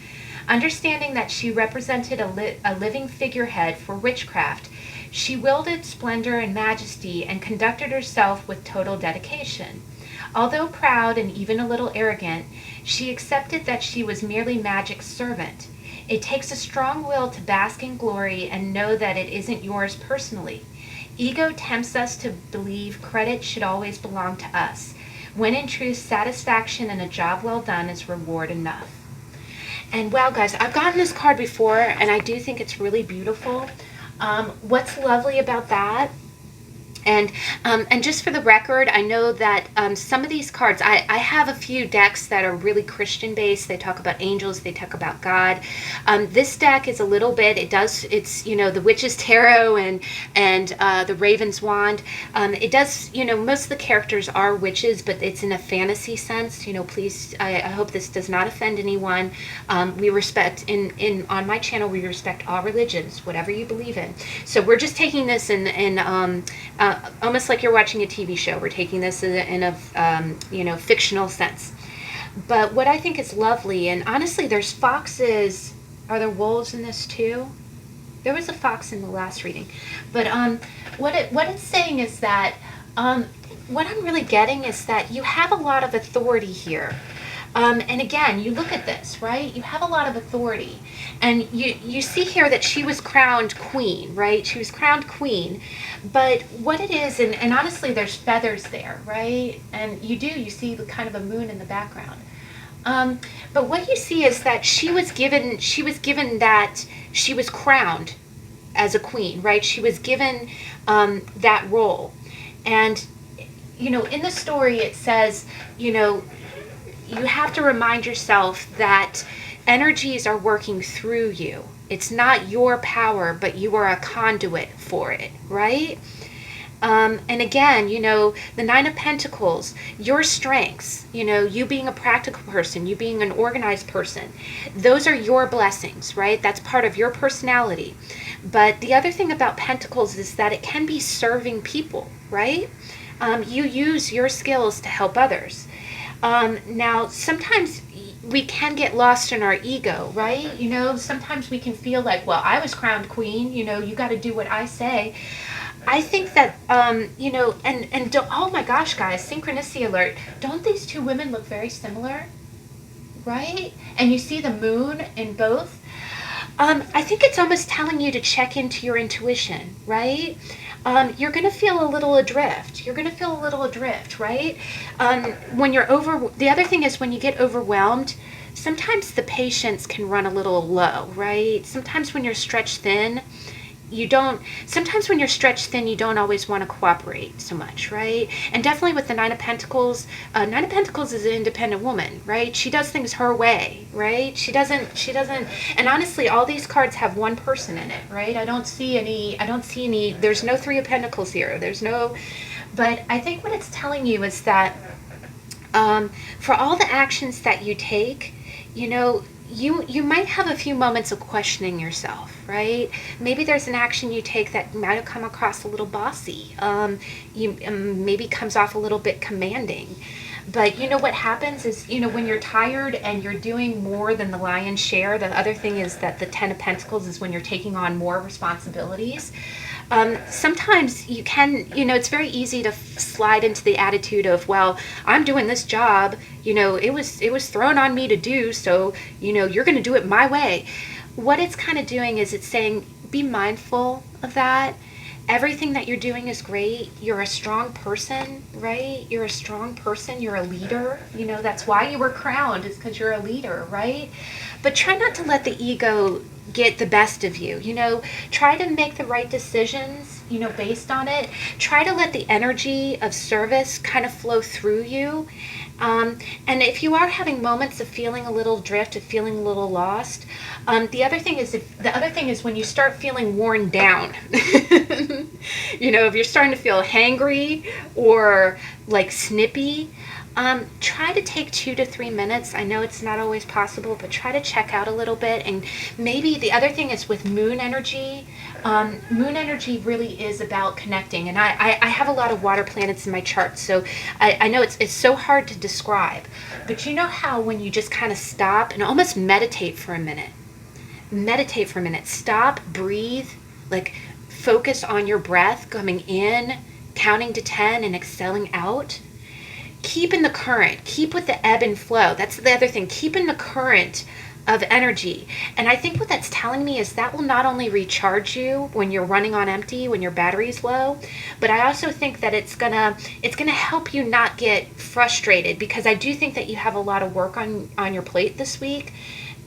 Understanding that she represented a living figurehead for witchcraft, she wielded splendor and majesty and conducted herself with total dedication. Although proud and even a little arrogant, she accepted that she was merely magic's servant. It takes a strong will to bask in glory and know that it isn't yours personally. Ego tempts us to believe credit should always belong to us, when in truth satisfaction and a job well done is reward enough. And wow, guys, I've gotten this card before, and I do think it's really beautiful. What's lovely about that, and just for the record, I know that some of these cards, I have a few decks that are really Christian based. They talk about angels, they talk about God. This deck is a little bit, it's the Witch's Tarot and the Raven's Wand. It does, most of the characters are witches, but it's in a fantasy sense. Please, I hope this does not offend anyone. We respect, on my channel, we respect all religions, whatever you believe in. So we're just taking this in almost like you're watching a TV show. We're taking this in a fictional sense. But what I think is lovely, and honestly, there's foxes. Are there wolves in this too? There was a fox in the last reading. But what it's saying is that what I'm really getting is that you have a lot of authority here. And again, you look at this, right? You have a lot of authority. And you see here that she was crowned queen, right? She was crowned queen. But what it is, and honestly, there's feathers there, right? And you see the kind of a moon in the background. But what you see is that she was given that she was crowned as a queen, right? She was given that role. And, in the story it says, you have to remind yourself that energies are working through you. It's not your power, but you are a conduit for it, right? And again, the Nine of Pentacles, your strengths, you being a practical person, you being an organized person, those are your blessings, right? That's part of your personality. But the other thing about Pentacles is that it can be serving people, right? You use your skills to help others. Now, sometimes we can get lost in our ego, right? Sometimes we can feel like, well, I was crowned queen, you got to do what I say. I think that, oh my gosh, guys, synchronicity alert. Don't these two women look very similar? Right? And you see the moon in both. I think it's almost telling you to check into your intuition, right? You're going to feel a little adrift. You're going to feel a little adrift, right? When you're the other thing is when you get overwhelmed, sometimes the patience can run a little low, right? Sometimes when you're stretched thin, sometimes when you're stretched thin, you don't always want to cooperate so much, right? And definitely with the Nine of Pentacles, Nine of Pentacles is an independent woman, right? She does things her way, right? She doesn't, and honestly, all these cards have one person in it, right? I don't see any, there's no Three of Pentacles here. But I think what it's telling you is that for all the actions that you take, you might have a few moments of questioning yourself, right? Maybe there's an action you take that might have come across a little bossy. Maybe comes off a little bit commanding. But what happens is, when you're tired and you're doing more than the lion's share, the other thing is that the Ten of Pentacles is when you're taking on more responsibilities. Sometimes you can, it's very easy to slide into the attitude of, well, I'm doing this job, it was thrown on me to do, so, you're going to do it my way. What it's kind of doing is it's saying, be mindful of that. Everything that you're doing is great. You're a strong person, right? You're a strong person. You're a leader. That's why you were crowned, is because you're a leader, right? But try not to let the ego get the best of you. Try to make the right decisions, based on it. Try to let the energy of service kind of flow through you. And if you are having moments of feeling a little drift, of feeling a little lost, the other thing is when you start feeling worn down, if you're starting to feel hangry or like snippy, try to take 2 to 3 minutes. I know it's not always possible, but try to check out a little bit. And maybe the other thing is with moon energy. Moon energy really is about connecting. And I have a lot of water planets in my chart, so I know it's so hard to describe. But you know how when you just kind of stop and almost meditate for a minute. Stop, breathe, like focus on your breath coming in, counting to 10 and exhaling out. Keep in the current. Keep with the ebb and flow. That's the other thing. Keep in the current of energy. And I think what that's telling me is that will not only recharge you when you're running on empty, when your battery's low, but I also think that it's gonna help you not get frustrated, because I do think that you have a lot of work on your plate this week.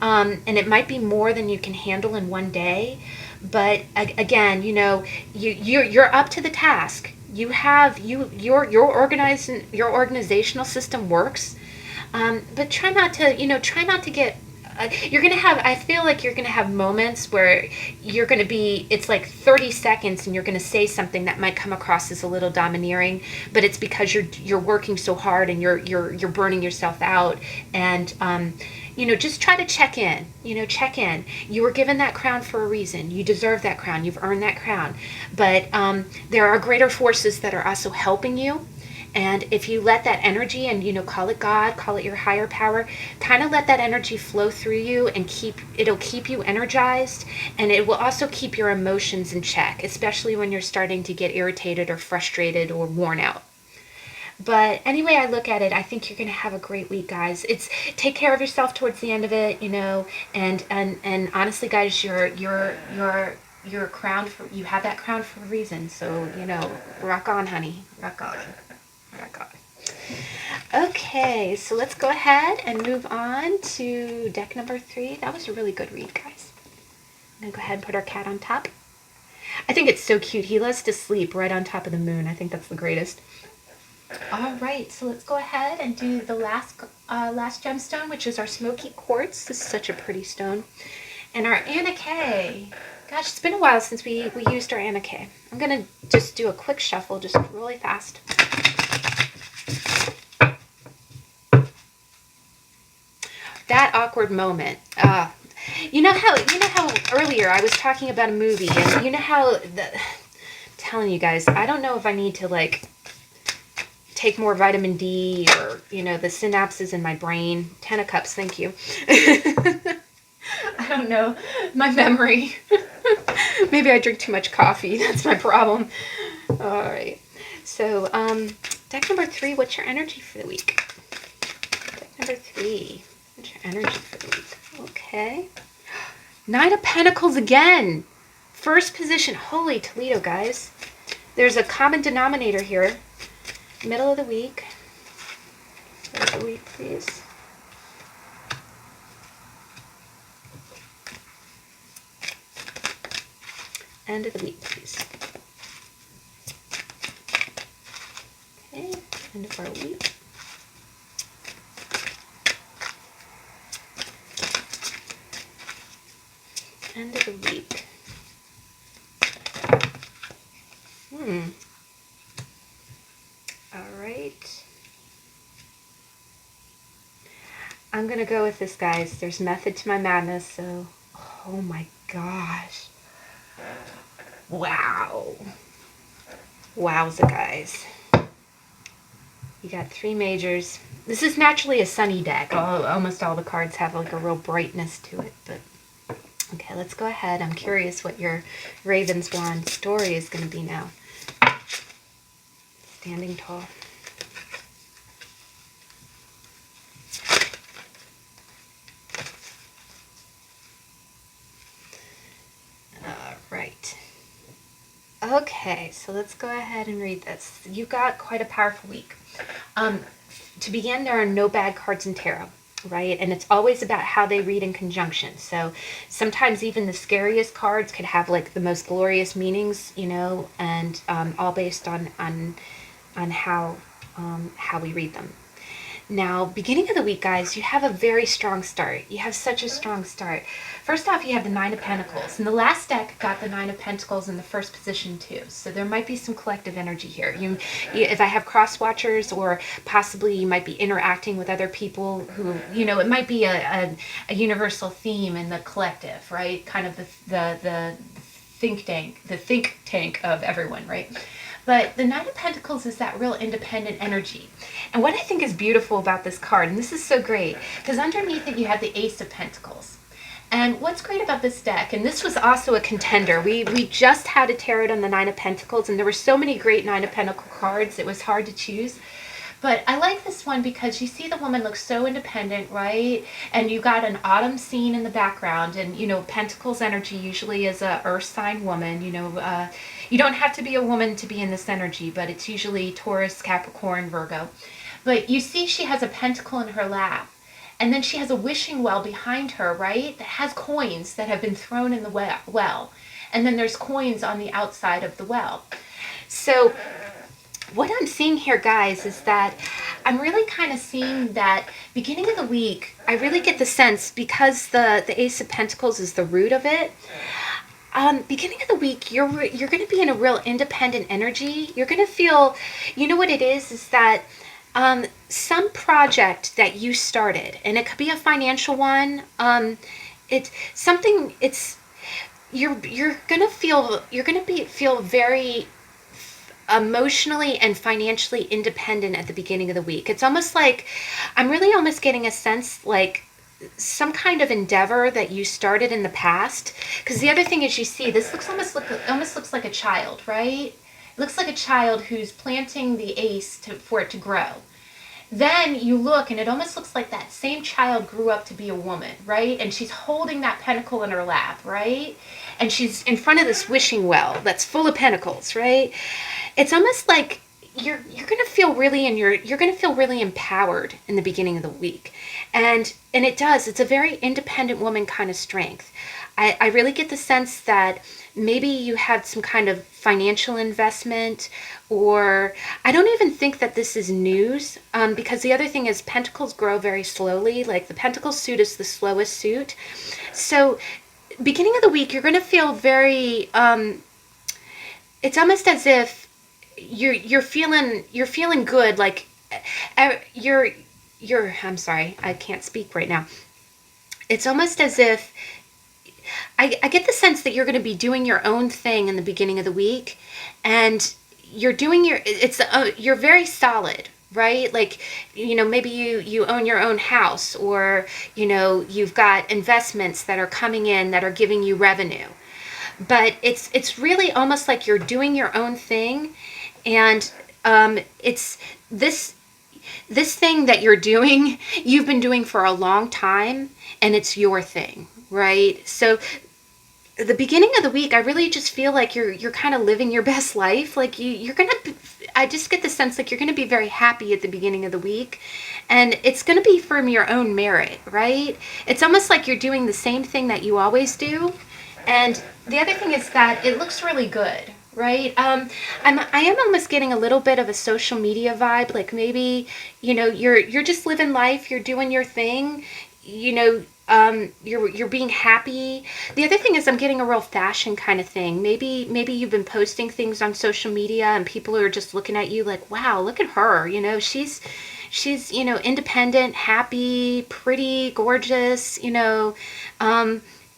And it might be more than you can handle in one day. But again, you're up to the task. You have your organizational system works, but try not to get. I feel like you're gonna have moments where it's like 30 seconds, and you're gonna say something that might come across as a little domineering, but it's because you're working so hard and you're burning yourself out, and just try to check in. You were given that crown for a reason. You deserve that crown. You've earned that crown. But there are greater forces that are also helping you. And if you let that energy, and call it God, call it your higher power, kind of let that energy flow through you, and it'll keep you energized, and it will also keep your emotions in check, especially when you're starting to get irritated or frustrated or worn out. But anyway, I look at it, I think you're going to have a great week, guys. Take care of yourself towards the end of it, and honestly, guys, you're crowned you have that crown for a reason. So, rock on, honey. Rock on. Rock on. Okay, so let's go ahead and move on to deck number 3. That was a really good read, guys. I'm going to go ahead and put our cat on top. I think it's so cute. He loves to sleep right on top of the moon. I think that's the greatest. All right, so let's go ahead and do the last gemstone, which is our smoky quartz. This is such a pretty stone. And our Anna K. Gosh, it's been a while since we used our Anna K. I'm going to just do a quick shuffle, just really fast. That awkward moment. You know how earlier I was talking about a movie, and you know how telling you guys, I don't know if I need to take more vitamin D, or the synapses in my brain. 10 of Cups, thank you. I don't know, my memory. Maybe I drink too much coffee. That's my problem. All right. So, deck number 3, what's your energy for the week? Deck number 3, what's your energy for the week? Okay. Nine of Pentacles again. First position. Holy Toledo, guys. There's a common denominator here. Middle of the week. Middle of the week, please. End of the week, please. Okay, end of our week. End of the week. All right. I'm going to go with this, guys. There's method to my madness, so... Oh my gosh. Wow. Wowza, guys. You got 3 majors. This is naturally a sunny deck. Almost all the cards have like a real brightness to it, but... Okay, let's go ahead. I'm curious what your Raven's Wand story is going to be now. Standing tall. All right. Okay, so let's go ahead and read this. You've got quite a powerful week. To begin, there are no bad cards in tarot. Right? And it's always about how they read in conjunction. So sometimes even the scariest cards could have like the most glorious meanings, you know, and all based on how we read them. Now, beginning of the week, guys, you have a very strong start. You have such a strong start. First off, you have the Nine of Pentacles. And the last deck got the Nine of Pentacles in the first position, too. So there might be some collective energy here. If I have cross-watchers, or possibly you might be interacting with other people who, you know, it might be a universal theme in the collective, right? Kind of the think tank of everyone, right? But the Nine of Pentacles is that real independent energy. And what I think is beautiful about this card, and this is so great, because underneath it you have the Ace of Pentacles. And what's great about this deck, and this was also a contender, we just had a tarot on the Nine of Pentacles, and there were so many great Nine of Pentacles cards, it was hard to choose. But I like this one because you see the woman looks so independent, right? And you got an autumn scene in the background. And, you know, Pentacles energy usually is a earth sign woman. You know, you don't have to be a woman to be in this energy, but it's usually Taurus, Capricorn, Virgo. But you see she has a pentacle in her lap. And then she has a wishing well behind her, right? That has coins that have been thrown in the well. And then there's coins on the outside of the well. So what I'm seeing here, guys, is that I'm really kind of seeing that beginning of the week, I really get the sense, because the Ace of Pentacles is the root of it, beginning of the week, you're going to be in a real independent energy. You're going to feel, you know what it is that some project that you started, and it could be a financial one, it's something, you're going to feel very emotionally and financially independent at the beginning of the week. It's almost like, I'm really almost getting a sense like some kind of endeavor that you started in the past. Because the other thing is, you see, this almost looks like a child, right? It looks like a child who's planting the ace for it to grow. Then you look and it almost looks like that same child grew up to be a woman, right? And she's holding that pentacle in her lap, right? And she's in front of this wishing well that's full of pentacles, right? It's almost like you're going to feel really you're going to feel really empowered in the beginning of the week. And it's a very independent woman kind of strength. I really get the sense that maybe you had some kind of financial investment, or I don't even think that this is news, because the other thing is pentacles grow very slowly. Like the pentacle suit is the slowest suit. So beginning of the week, you're going to feel very, it's almost as if you're feeling good. Like I'm sorry, I can't speak right now. It's almost as if I get the sense that you're going to be doing your own thing in the beginning of the week, and you're doing you're very solid, right? Like, you know, maybe you own your own house, or, you know, you've got investments that are coming in that are giving you revenue. But it's really almost like you're doing your own thing, and it's this thing that you've been doing for a long time, and it's your thing, right? So the beginning of the week, I really just feel like you're kind of living your best life. Like you're gonna. I just get the sense like you're gonna be very happy at the beginning of the week, and it's gonna be from your own merit, right? It's almost like you're doing the same thing that you always do, and the other thing is that it looks really good, right? I am almost getting a little bit of a social media vibe. Like maybe you're just living life, you're doing your thing, you know, you're being happy. The other thing is I'm getting a real fashion kind of thing. Maybe you've been posting things on social media and people are just looking at you like, wow, look at her. She's independent, happy, pretty, gorgeous.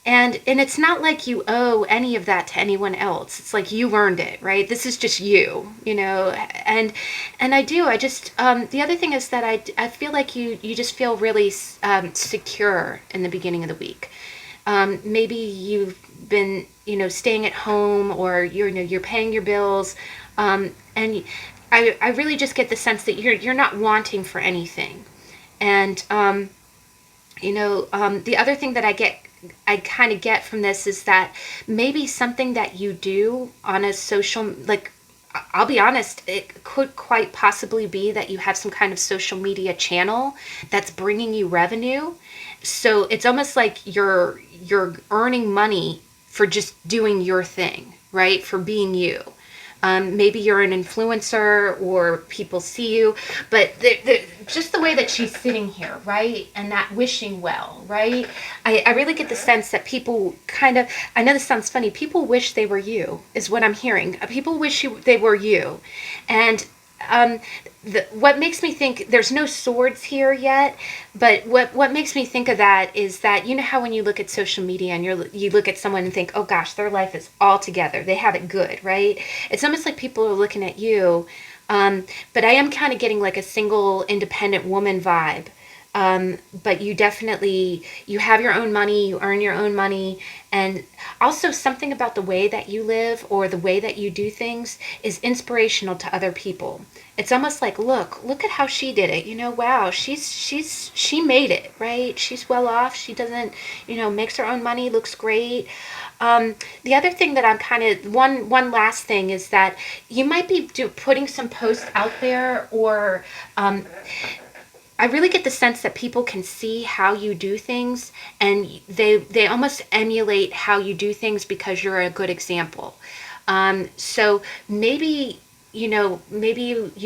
And it's not like you owe any of that to anyone else. It's like you earned it, right? This is just you. And I just the other thing is that I feel like you just feel really secure in the beginning of the week. Maybe you've been staying at home, or you're paying your bills, and I really just get the sense that you're not wanting for anything. And the other thing that I kind of get from this is that maybe something that you do on a social, like, I'll be honest, it could quite possibly be that you have some kind of social media channel that's bringing you revenue. So it's almost like you're earning money for just doing your thing, right? For being you. Maybe you're an influencer or people see you, but just the way that she's sitting here, right? And that wishing well, right? I really get the sense that people I know this sounds funny, people wish they were you, is what I'm hearing. People wish they were you. And what makes me think, there's no swords here yet, but what makes me think of that is that, how when you look at social media and you look at someone and think, oh gosh, their life is all together, they have it good, right? It's almost like people are looking at you, but I am kind of getting like a single independent woman vibe. But you have your own money, you earn your own money, and also something about the way that you live or the way that you do things is inspirational to other people. It's almost like, look at how she did it. Wow, she made it, right? She's well off. She doesn't, makes her own money, looks great. The other thing that I'm kind of, one last thing is that you might be putting some posts out there, or I really get the sense that people can see how you do things, and they almost emulate how you do things because you're a good example. So maybe you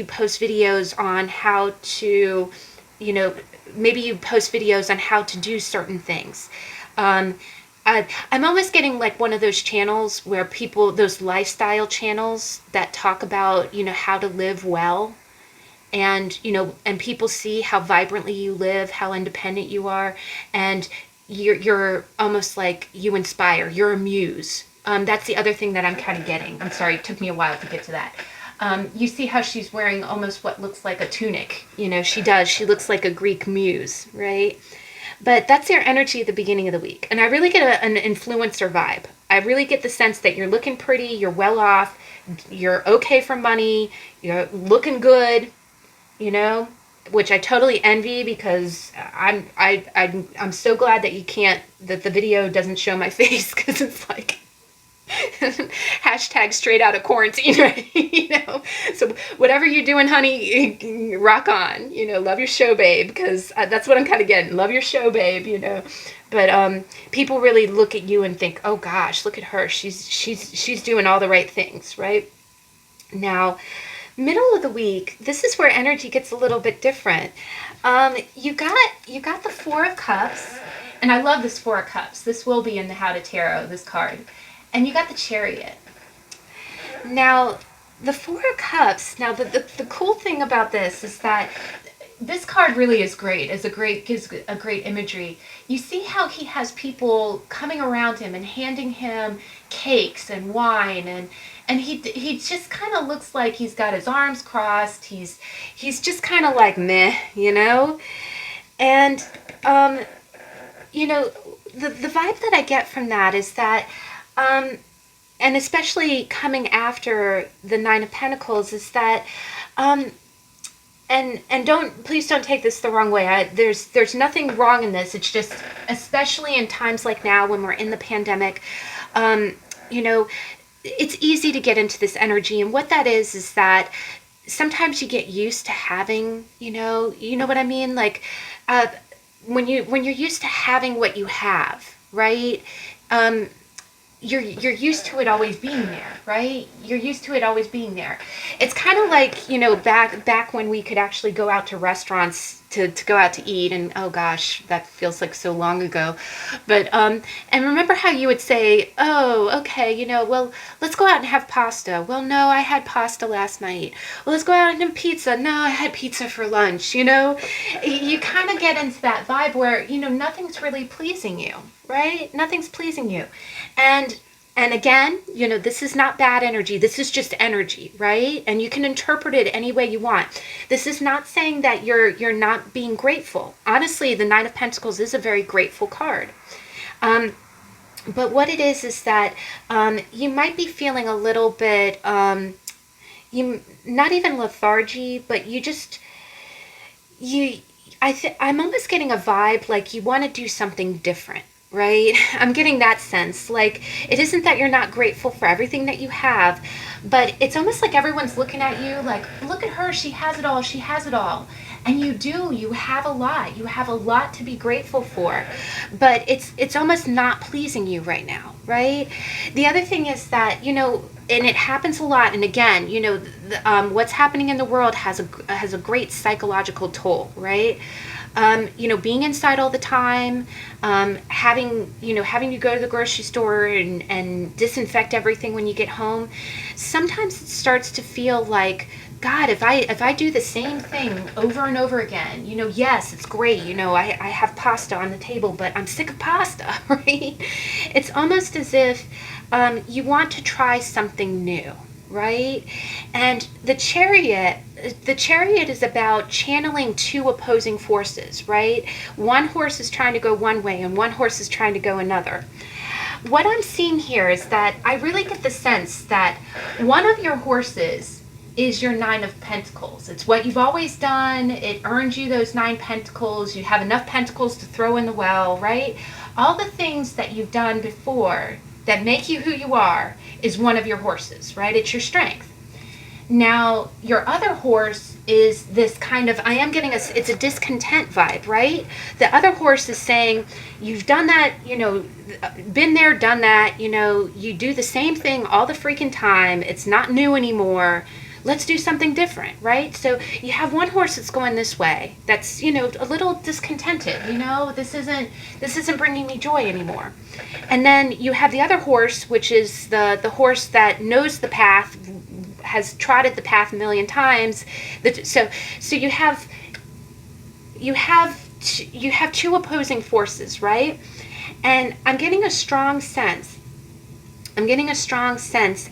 post videos on how to, maybe you post videos on how to do certain things. I'm almost getting like one of those channels where those lifestyle channels that talk about, how to live well. And people see how vibrantly you live, how independent you are, and you're almost like you inspire. You're a muse. That's the other thing that I'm kind of getting. I'm sorry, it took me a while to get to that. You see how she's wearing almost what looks like a tunic. She does. She looks like a Greek muse, right? But that's your energy at the beginning of the week. And I really get an influencer vibe. I really get the sense that you're looking pretty, you're well off, you're okay for money, you're looking good, which I totally envy, because I'm so glad that the video doesn't show my face, because it's like hashtag straight out of quarantine, right? So whatever you're doing, honey, rock on, love your show, babe, because that's what I'm kind of getting. Love your show, babe, But people really look at you and think, oh gosh, look at her. She's doing all the right things, right? Now, middle of the week, this is where energy gets a little bit different. You got the Four of Cups, and I love this Four of Cups. This will be in the How to Tarot, this card. And you got the Chariot. Now, the Four of Cups, now the cool thing about this is that this card really is great. Gives a great imagery. You see how he has people coming around him and handing him cakes and wine, and he just kind of looks like he's got his arms crossed. He's just kind of like meh, And the vibe that I get from that is that and especially coming after the Nine of Pentacles, is that and please don't take this the wrong way. There's nothing wrong in this. It's just, especially in times like now when we're in the pandemic, you know, it's easy to get into this energy. And what that is that sometimes you get used to having, you know what I mean? Like, uh, when you're used to having what you have, right? Um, you're used to it always being there, right? You're used to it always being there. It's kind of like, back when we could actually go out to restaurants to go out to eat, and oh gosh, that feels like so long ago. But and remember how you would say, "Oh, okay, well, let's go out and have pasta." "Well, no, I had pasta last night." "Well, let's go out and have pizza." "No, I had pizza for lunch." You kind of get into that vibe where, nothing's really pleasing you, right? Nothing's pleasing you. And again, this is not bad energy. This is just energy, right? And you can interpret it any way you want. This is not saying that you're not being grateful. Honestly, the Nine of Pentacles is a very grateful card. But what it is that you might be feeling a little bit, you not even lethargy, but I'm almost getting a vibe like you want to do something different, right? I'm getting that sense. Like, it isn't that you're not grateful for everything that you have, but it's almost like everyone's looking at you like, look at her, she has it all, she has it all. And you have a lot. You have a lot to be grateful for. But it's almost not pleasing you right now, right? The other thing is that, and it happens a lot, and again, what's happening in the world has a great psychological toll, right? Being inside all the time, having to go to the grocery store and disinfect everything when you get home. Sometimes it starts to feel like, God, if I do the same thing over and over again, yes, it's great. I have pasta on the table, but I'm sick of pasta, right? It's almost as if you want to try something new, right? And the chariot is about channeling two opposing forces, right? One horse is trying to go one way and one horse is trying to go another. What I'm seeing here is that I really get the sense that one of your horses is your Nine of Pentacles. It's what you've always done. It earned you those 9 pentacles. You have enough pentacles to throw in the well, right? All the things that you've done before that make you who you are is one of your horses, right? It's your strength. Now, your other horse is this kind of, it's a discontent vibe, right? The other horse is saying, you've done that, been there, done that, you do the same thing all the freaking time. It's not new anymore. Let's do something different, right? So you have one horse that's going this way, that's, a little discontented, this isn't bringing me joy anymore. And then you have the other horse, which is the horse that knows the path, has trotted the path a million times. So you have two opposing forces, right? And I'm getting a strong sense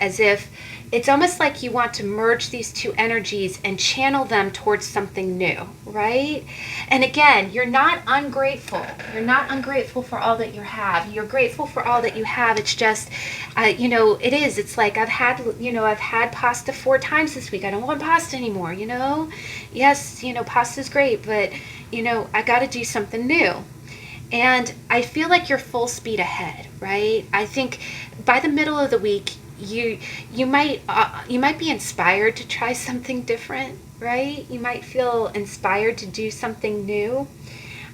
as if it's almost like you want to merge these two energies and channel them towards something new, right? And again, you're not ungrateful. You're not ungrateful for all that you have. You're grateful for all that you have. It's just, it is. It's like I've had pasta 4 times this week. I don't want pasta anymore, Yes, pasta's great, but, I got to do something new. And I feel like you're full speed ahead, right? I think by the middle of the week, you might be inspired to try something different, right? You might feel inspired to do something new,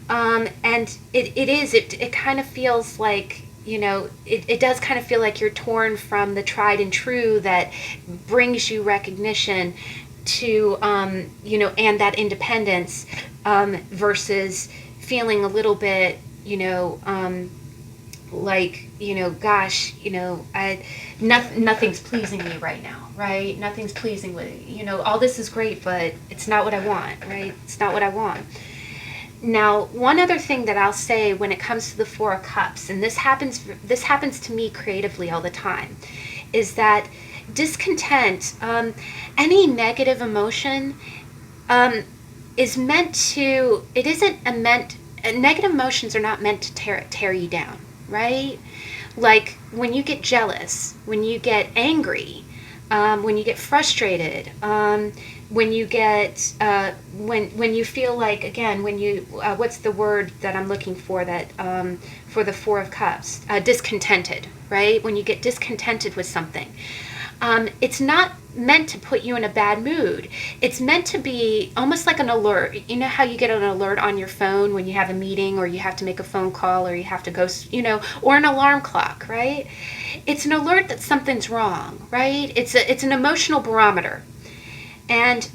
and it kind of feels like, it does kind of feel like you're torn from the tried and true that brings you recognition to and that independence, versus feeling a little bit like, gosh, nothing's pleasing me right now, right? Nothing's pleasing with, all this is great, but it's not what I want, right? It's not what I want. Now, one other thing that I'll say when it comes to the Four of Cups, and this happens to me creatively all the time, is that discontent, any negative emotion, is meant to, negative emotions are not meant to tear you down, right? Like when you get jealous, when you get angry, when you get frustrated, when you get when you feel like, again, when you what's the word that I'm looking for, that for the Four of Cups, discontented, right? When you get discontented with something, it's not meant to put you in a bad mood. It's meant to be almost like an alert. You know how you get an alert on your phone when you have a meeting, or you have to make a phone call, or you have to go, or an alarm clock, right? It's an alert that something's wrong, right? It's an emotional barometer. And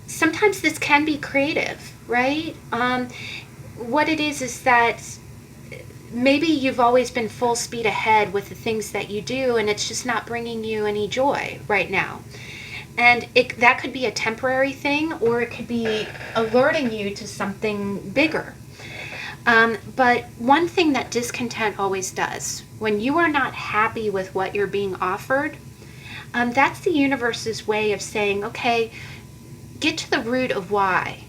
sometimes this can be creative, right? What it is that maybe you've always been full speed ahead with the things that you do, and it's just not bringing you any joy right now. And that could be a temporary thing, or it could be alerting you to something bigger. But one thing that discontent always does, when you are not happy with what you're being offered, that's the universe's way of saying, okay, get to the root of why,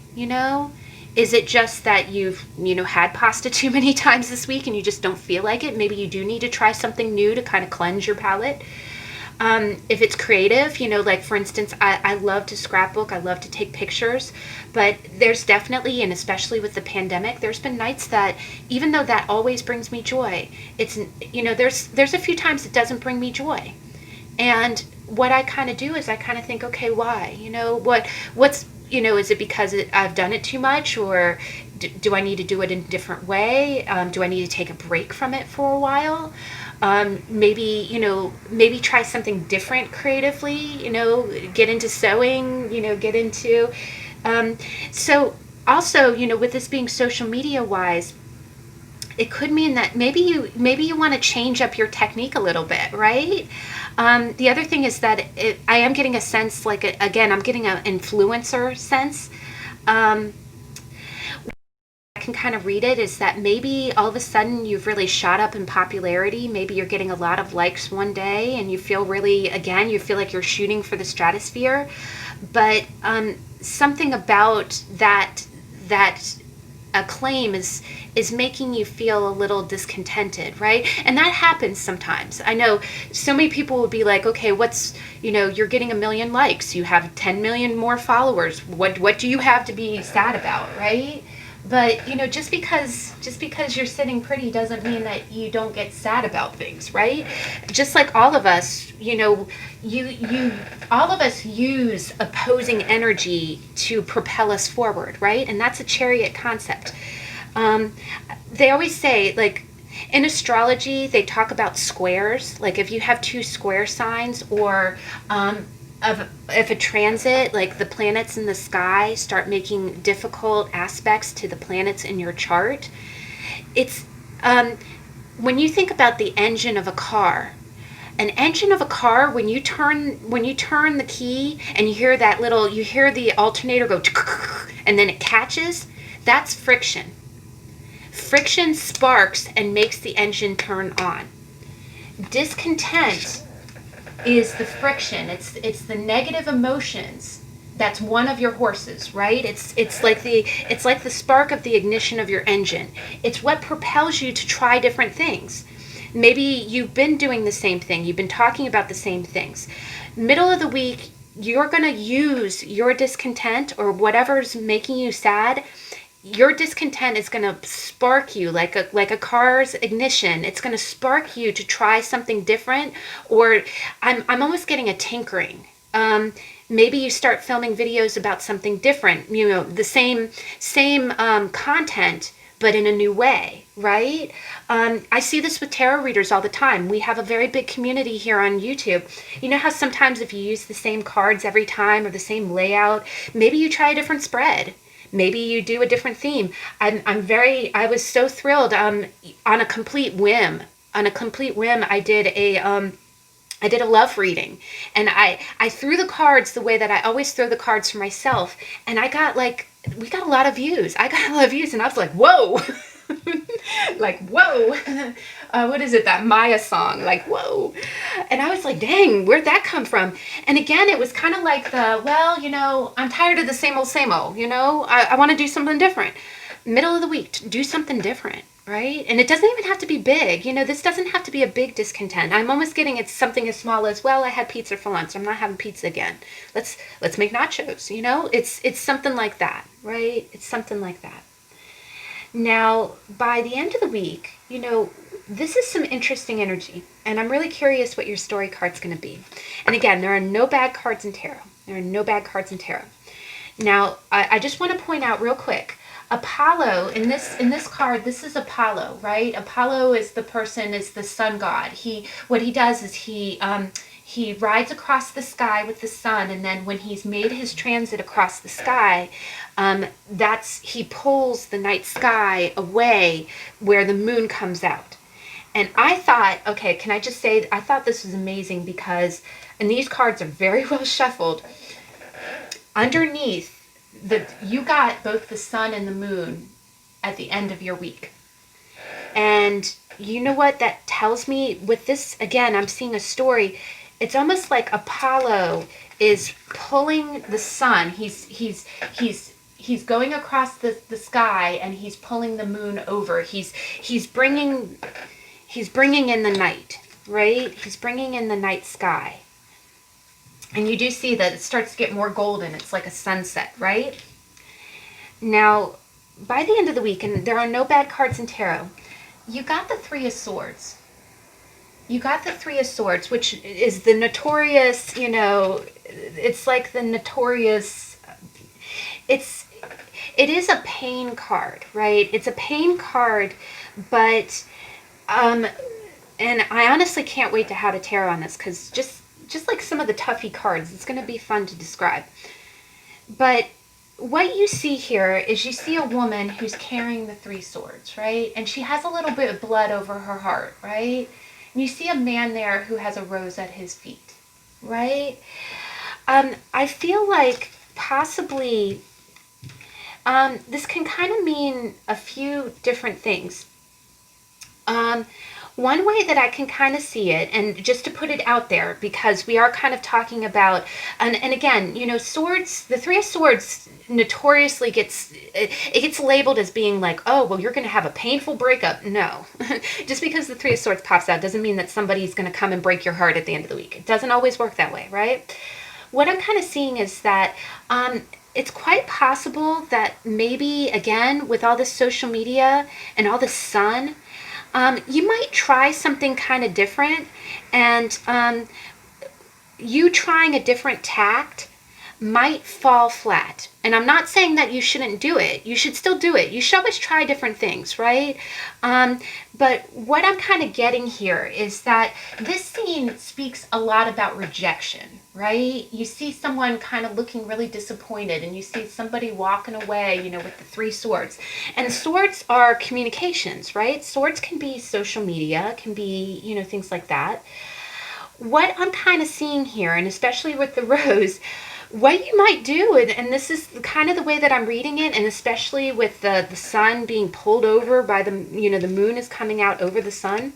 Is it just that you've, had pasta too many times this week and you just don't feel like it? Maybe you do need to try something new to kind of cleanse your palate. If it's creative, like for instance, I love to scrapbook, I love to take pictures, but there's definitely, and especially with the pandemic, there's been nights that, even though that always brings me joy, it's, there's a few times it doesn't bring me joy. And what I kind of do is I kind of think, okay, why? What's, is it because I've done it too much, or do I need to do it in a different way? Do I need to take a break from it for a while? Maybe try something different creatively, get into sewing, get into, so also, with this being social media wise, it could mean that maybe you want to change up your technique a little bit, right? The other thing is that I am getting a sense, like, again, I'm getting an influencer sense. I can kind of read it, is that maybe all of a sudden you've really shot up in popularity. Maybe you're getting a lot of likes one day and you feel really, again, you feel like you're shooting for the stratosphere. But something about that acclaim is making you feel a little discontented, right? And that happens sometimes. I know so many people will be like, okay, you're getting 1 million likes, you have 10 million more followers, what do you have to be sad about, right? But just because you're sitting pretty doesn't mean that you don't get sad about things, right? Just like all of us, all of us use opposing energy to propel us forward, right? And that's a chariot concept. They always say, like, in astrology, they talk about squares. Like, if you have 2 square signs, or if a transit, like the planets in the sky start making difficult aspects to the planets in your chart, it's when you think about the engine of a car. An engine of a car, when you turn the key and you hear the alternator go, and then it catches, that's friction. Friction sparks and makes the engine turn on. Discontent is the friction. It's the negative emotions. That's one of your horses, right? It's like the spark of the ignition of your engine. It's what propels you to try different things. Maybe you've been doing the same thing. You've been talking about the same things. Middle of the week, you're going to use your discontent, or whatever's making you sad. Your discontent is going to spark you like a car's ignition. It's going to spark you to try something different. Or I'm almost getting a tinkering. Maybe you start filming videos about something different. The same content, but in a new way, right? I see this with tarot readers all the time. We have a very big community here on YouTube. You know how sometimes if you use the same cards every time, or the same layout, maybe you try a different spread. Maybe you do a different theme. I was so thrilled. On a complete whim, I did a love reading, and I threw the cards the way that I always throw the cards for myself, and we got a lot of views. I got a lot of views, and I was like, whoa, like, whoa. What is it, that Maya song? Like, whoa. And I was like, dang, where'd that come from? And again, it was kind of like I'm tired of the same old, I want to do something different. Middle of the week, do something different. right? And it doesn't even have to be big. You know, this doesn't have to be a big discontent. I'm almost getting it's something as small as, well, I had pizza for lunch, I'm not having pizza again. Let's make nachos, you know? It's something like that, right? It's something like that. Now, by the end of the week, you know, this is some interesting energy, and I'm really curious what your story card's going to be. And again, there are no bad cards in tarot. There are no bad cards in tarot. Now, I just want to point out real quick, Apollo, in this card, this is Apollo, right? Apollo is the sun god. What he does is he rides across the sky with the sun, and then when he's made his transit across the sky, he pulls the night sky away where the moon comes out. And I thought, okay, can I just say, I thought this was amazing because, and these cards are very well shuffled, underneath, you got both the sun and the moon at the end of your week. And you know what that tells me? With this, again, I'm seeing a story. It's almost like Apollo is pulling the sun. He's going across the sky, and he's pulling the moon over. He's bringing in the night, right? He's bringing in the night sky. And you do see that it starts to get more golden. It's like a sunset, right? Now, by the end of the week, and there are no bad cards in tarot, you got the Three of Swords. You got the Three of Swords, which is the notorious, you know, it's like the notorious, it is a pain card, right? It's a pain card, but, and I honestly can't wait to have a tarot on this, because just like some of the toughy cards, it's going to be fun to describe. But what you see here is you see a woman who's carrying the Three Swords, right? And she has a little bit of blood over her heart, right? And you see a man there who has a rose at his feet, right? I feel like possibly this can kind of mean a few different things. One way that I can kind of see it, and just to put it out there, because we are kind of talking about, and again, you know, swords, the Three of Swords notoriously gets labeled as being like, oh, well, you're going to have a painful breakup. No. Just because the Three of Swords pops out doesn't mean that somebody's going to come and break your heart at the end of the week. It doesn't always work that way, right? What I'm kind of seeing is that it's quite possible that maybe, again, with all this social media and all the sun, you might try something kind of different, and you trying a different tact might fall flat. And I'm not saying that you shouldn't do it. You should still do it. You should always try different things, right? But what I'm kind of getting here is that this scene speaks a lot about rejection, right? You see someone kind of looking really disappointed, and you see somebody walking away, you know, with the Three Swords. And swords are communications, right? Swords can be social media, can be, you know, things like that. What I'm kind of seeing here, and especially with the rose, what you might do, and this is kind of the way that I'm reading it, and especially with the sun being pulled over by the, you know, the moon is coming out over the sun.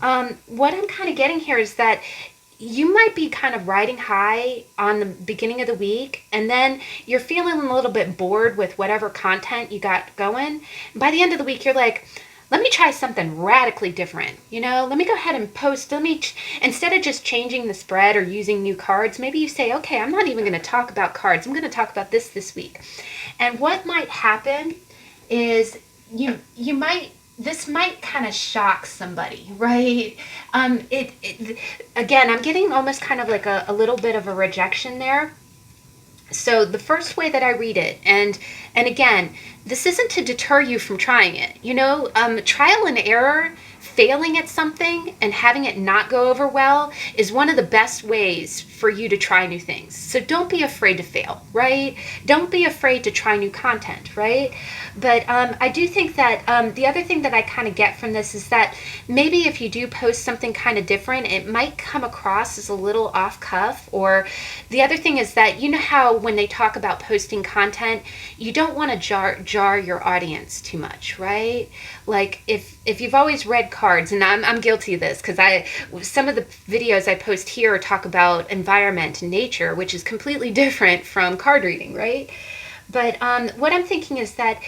What I'm kind of getting here is that you might be kind of riding high on the beginning of the week, and then you're feeling a little bit bored with whatever content you got going. By the end of the week, you're like, let me try something radically different. You know, let me go ahead and post. Instead of just changing the spread or using new cards, maybe you say, okay, I'm not even going to talk about cards. I'm going to talk about this week. And what might happen is this might kind of shock somebody, right? Again, I'm getting almost kind of like a little bit of a rejection there. So the first way that I read it, and again, this isn't to deter you from trying it. You know, trial and error, failing at something and having it not go over well is one of the best ways for you to try new things. So don't be afraid to fail, right? Don't be afraid to try new content, right? But I do think that the other thing that I kind of get from this is that maybe if you do post something kind of different, it might come across as a little off cuff. Or the other thing is that, you know how when they talk about posting content, you don't want to jar your audience too much, right? Like if you've always read cards, and I'm guilty of this, because some of the videos I post here talk about environment and nature, which is completely different from card reading, right? But what I'm thinking is that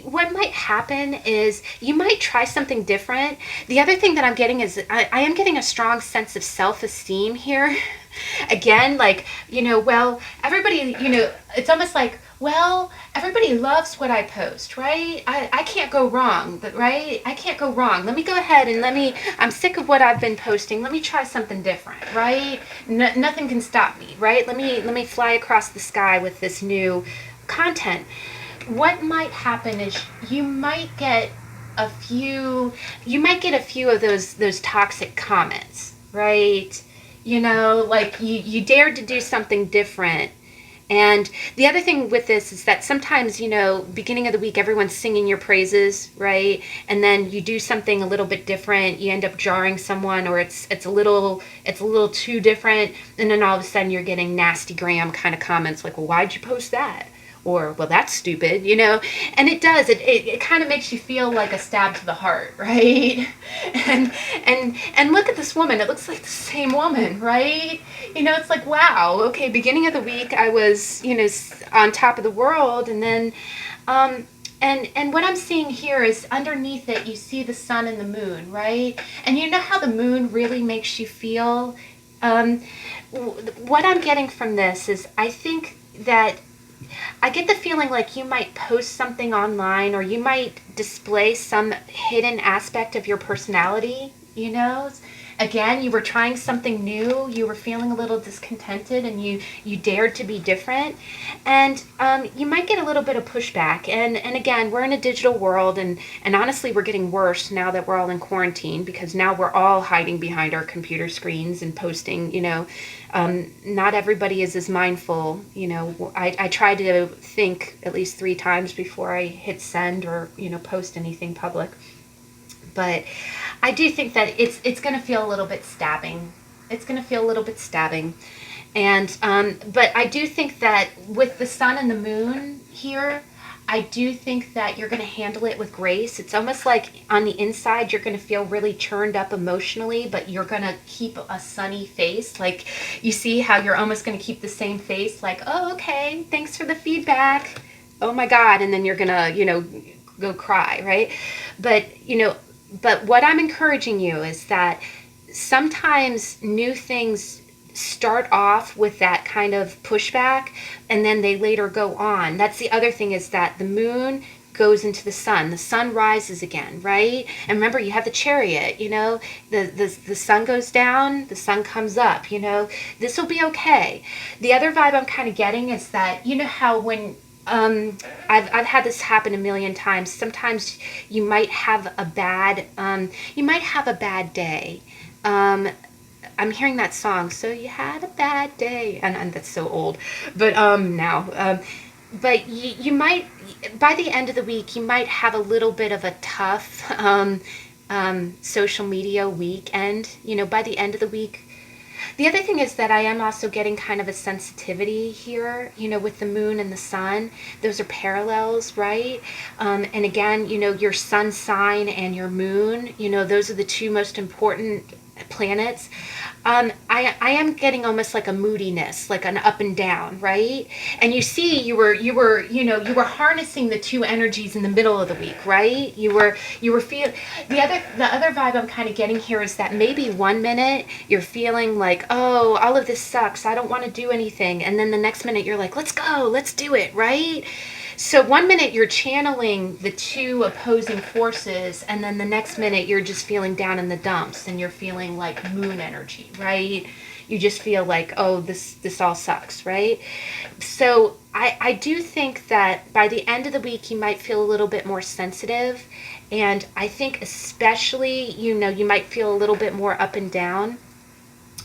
what might happen is you might try something different. The other thing that I'm getting is I am getting a strong sense of self-esteem here. Again, like, well, everybody, it's almost like, well, everybody loves what I post, right? I can't go wrong, but right? I can't go wrong. Let me go ahead and I'm sick of what I've been posting. Let me try something different, right? Nothing can stop me, right? Let me fly across the sky with this new content. What might happen is you might get a few of those toxic comments, right? Like you dared to do something different. And the other thing with this is that sometimes, beginning of the week, everyone's singing your praises, right? And then you do something a little bit different, you end up jarring someone, or it's a little too different, and then all of a sudden you're getting nasty gram kind of comments like, well, why'd you post that? Or, well, that's stupid, and it does. It kind of makes you feel like a stab to the heart, right? And look at this woman. It looks like the same woman, right? It's like, wow, okay, beginning of the week I was, on top of the world, and then, and what I'm seeing here is underneath it, you see the sun and the moon, right? And you know how the moon really makes you feel? What I'm getting from this is I think that I get the feeling like you might post something online, or you might display some hidden aspect of your personality, Again, you were trying something new, you were feeling a little discontented, and you dared to be different. And you might get a little bit of pushback. And again, we're in a digital world, and honestly, we're getting worse now that we're all in quarantine, because now we're all hiding behind our computer screens and posting, not everybody is as mindful. I try to think at least 3 times before I hit send or, post anything public. But I do think that it's going to feel a little bit stabbing. It's going to feel a little bit stabbing. And, but I do think that with the sun and the moon here, I do think that you're going to handle it with grace. It's almost like on the inside, you're going to feel really churned up emotionally, but you're going to keep a sunny face. Like, you see how you're almost going to keep the same face, like, oh, okay, thanks for the feedback. Oh my God. And then you're going to, go cry, right? But what I'm encouraging you is that sometimes new things start off with that kind of pushback, and then they later go on. That's the other thing, is that the moon goes into the sun rises again, right? And remember, you have the Chariot, the sun goes down, the sun comes up, this will be okay. The other vibe I'm kind of getting is that, how when I've had this happen a million times. Sometimes you might have a bad day. I'm hearing that song. So you had a bad day, and that's so old. But but you might, by the end of the week, you might have a little bit of a tough social media weekend. By the end of the week. The other thing is that I am also getting kind of a sensitivity here, with the moon and the sun. Those are parallels, right? And again, your sun sign and your moon, those are the 2 most important planets. I am getting almost like a moodiness, like an up and down, right? And you see, you were harnessing the 2 energies in the middle of the week, right? You were feeling the other vibe I'm kind of getting here is that maybe one minute you're feeling like, oh, all of this sucks, I don't want to do anything, and then the next minute you're like, let's go, let's do it, right? So one minute you're channeling the 2 opposing forces, and then the next minute you're just feeling down in the dumps, and you're feeling like moon energy, right? You just feel like, oh, this all sucks, right? So I do think that by the end of the week you might feel a little bit more sensitive, and I think especially, you might feel a little bit more up and down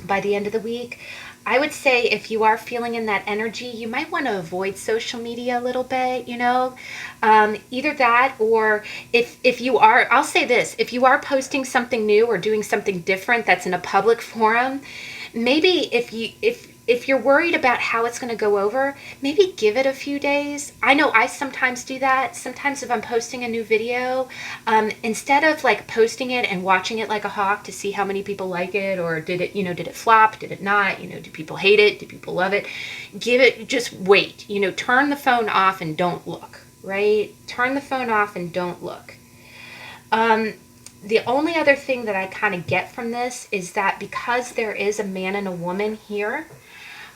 by the end of the week. I would say if you are feeling in that energy, you might want to avoid social media a little bit, either that, or if you are, I'll say this, if you are posting something new or doing something different that's in a public forum, maybe if if you're worried about how it's going to go over, maybe give it a few days. I know I sometimes do that. Sometimes if I'm posting a new video, instead of like posting it and watching it like a hawk to see how many people like it, or did it flop, did it not, do people hate it, do people love it, just wait, turn the phone off and don't look, right? Turn the phone off and don't look. The only other thing that I kind of get from this is that because there is a man and a woman here,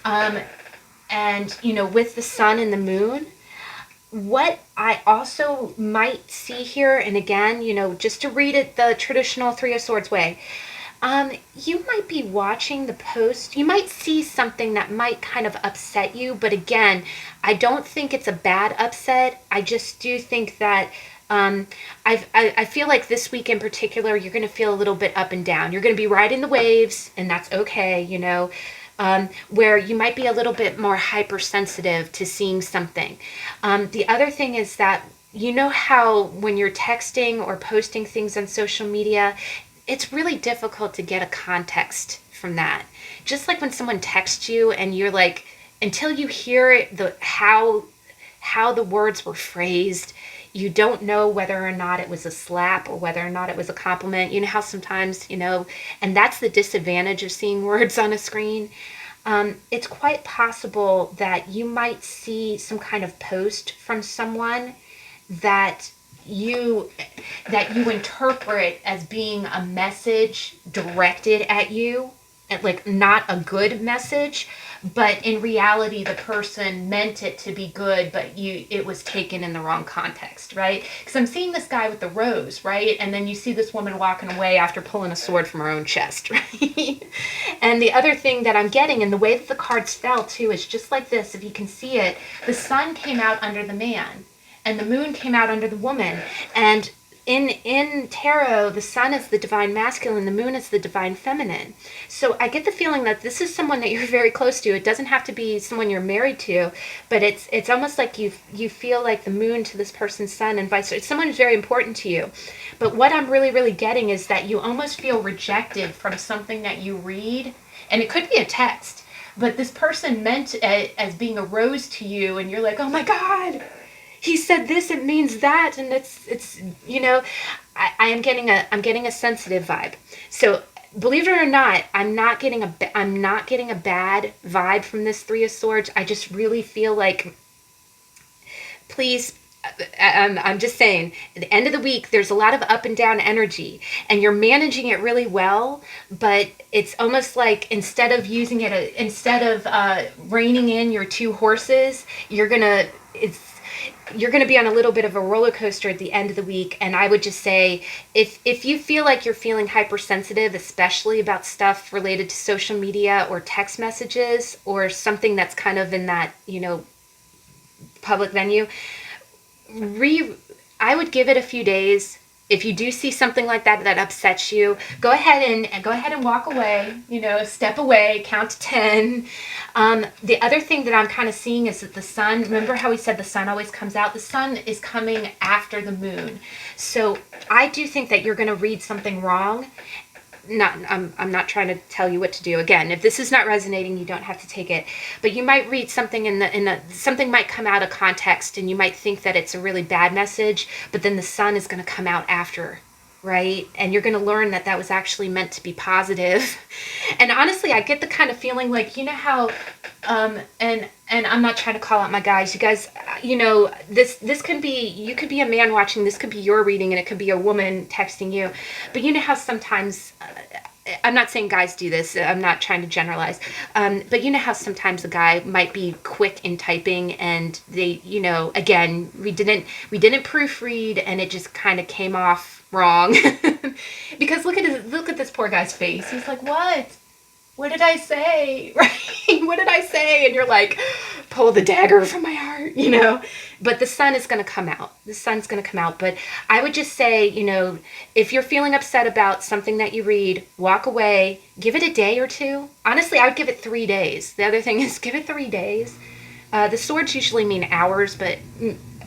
and, with the sun and the moon, what I also might see here, and again, just to read it the traditional Three of Swords way, you might be watching the post. You might see something that might kind of upset you. But again, I don't think it's a bad upset. I just do think that I feel like this week in particular, you're going to feel a little bit up and down. You're going to be riding the waves, and that's okay, where you might be a little bit more hypersensitive to seeing something. The other thing is that, how when you're texting or posting things on social media, it's really difficult to get a context from that. Just like when someone texts you and you're like, until you hear how the words were phrased, you don't know whether or not it was a slap or whether or not it was a compliment. You know how sometimes, and that's the disadvantage of seeing words on a screen. It's quite possible that you might see some kind of post from someone that you interpret as being a message directed at you, like not a good message, but in reality the person meant it to be good, but it was taken in the wrong context, right? Because I'm seeing this guy with the rose, right? And then you see this woman walking away after pulling a sword from her own chest, right? And the other thing that I'm getting, and the way that the cards fell too, is just like this. If you can see it, the sun came out under the man and the moon came out under the woman. And in tarot, the sun is the divine masculine, the moon is the divine feminine. So I get the feeling that this is someone that you're very close to. It doesn't have to be someone you're married to, but it's almost like you feel like the moon to this person's sun and vice versa. It's someone who's very important to you. But what I'm really, really getting is that you almost feel rejected from something that you read, and it could be a text, but this person meant it as being a rose to you, and you're like, oh my God, he said this, it means that, and it's I'm getting a sensitive vibe. So believe it or not, I'm not getting a bad vibe from this Three of Swords. I just really feel like, please, I'm just saying, at the end of the week, there's a lot of up and down energy, and you're managing it really well, but it's almost like instead of reining in your two horses, you're going to be on a little bit of a roller coaster at the end of the week. And I would just say, if you feel like you're feeling hypersensitive, especially about stuff related to social media or text messages or something that's kind of in that, public venue, I would give it a few days. If you do see something like that upsets you, go ahead and walk away, step away, count to 10. The other thing that I'm kind of seeing is that the sun, remember how we said the sun always comes out? The sun is coming after the moon. So I do think that you're going to read something wrong. I'm not trying to tell you what to do. Again, if this is not resonating, you don't have to take it. But you might read something something might come out of context, and you might think that it's a really bad message, but then the sun is going to come out after, right? And you're going to learn that was actually meant to be positive. And honestly, I get the kind of feeling like, how, and I'm not trying to call out my guys. You guys, this can be, you could be a man watching, this could be your reading, and it could be a woman texting you. But you know how sometimes, I'm not saying guys do this, I'm not trying to generalize, but you know how sometimes a guy might be quick in typing, and they, again, we didn't proofread, and it just kind of came off wrong. Because look at this poor guy's face. He's like, what did I say? Right? What did I say? And you're like, pull the dagger from my heart, but the sun is going to come out. The sun's going to come out. But I would just say, if you're feeling upset about something that you read, walk away, give it a day or two. Honestly, I would give it 3 days. The other thing is, give it 3 days. The swords usually mean hours, but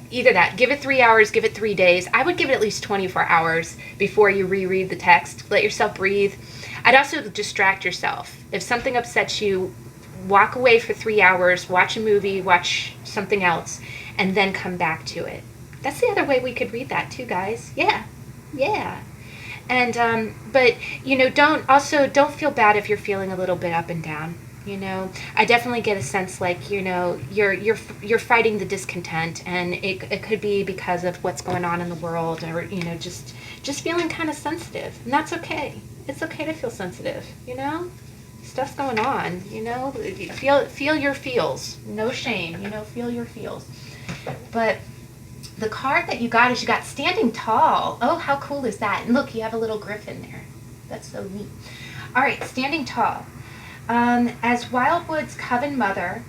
either that, give it 3 hours, give it 3 days. I would give it at least 24 hours before you reread the text. Let yourself breathe. I'd also distract yourself. If something upsets you, walk away for 3 hours, watch a movie, watch something else, and then come back to it. That's the other way we could read that too, guys. Yeah. Yeah. And but don't feel bad if you're feeling a little bit up and down. I definitely get a sense like you're fighting the discontent, and it could be because of what's going on in the world, or just feeling kind of sensitive, and that's okay. It's okay to feel sensitive. Stuff's going on. Feel your feels. No shame. Feel your feels. But the card that you got is, you got Standing Tall. Oh, how cool is that? And look, you have a little griffin there. That's so neat. All right, Standing Tall. As Wildwood's coven mother,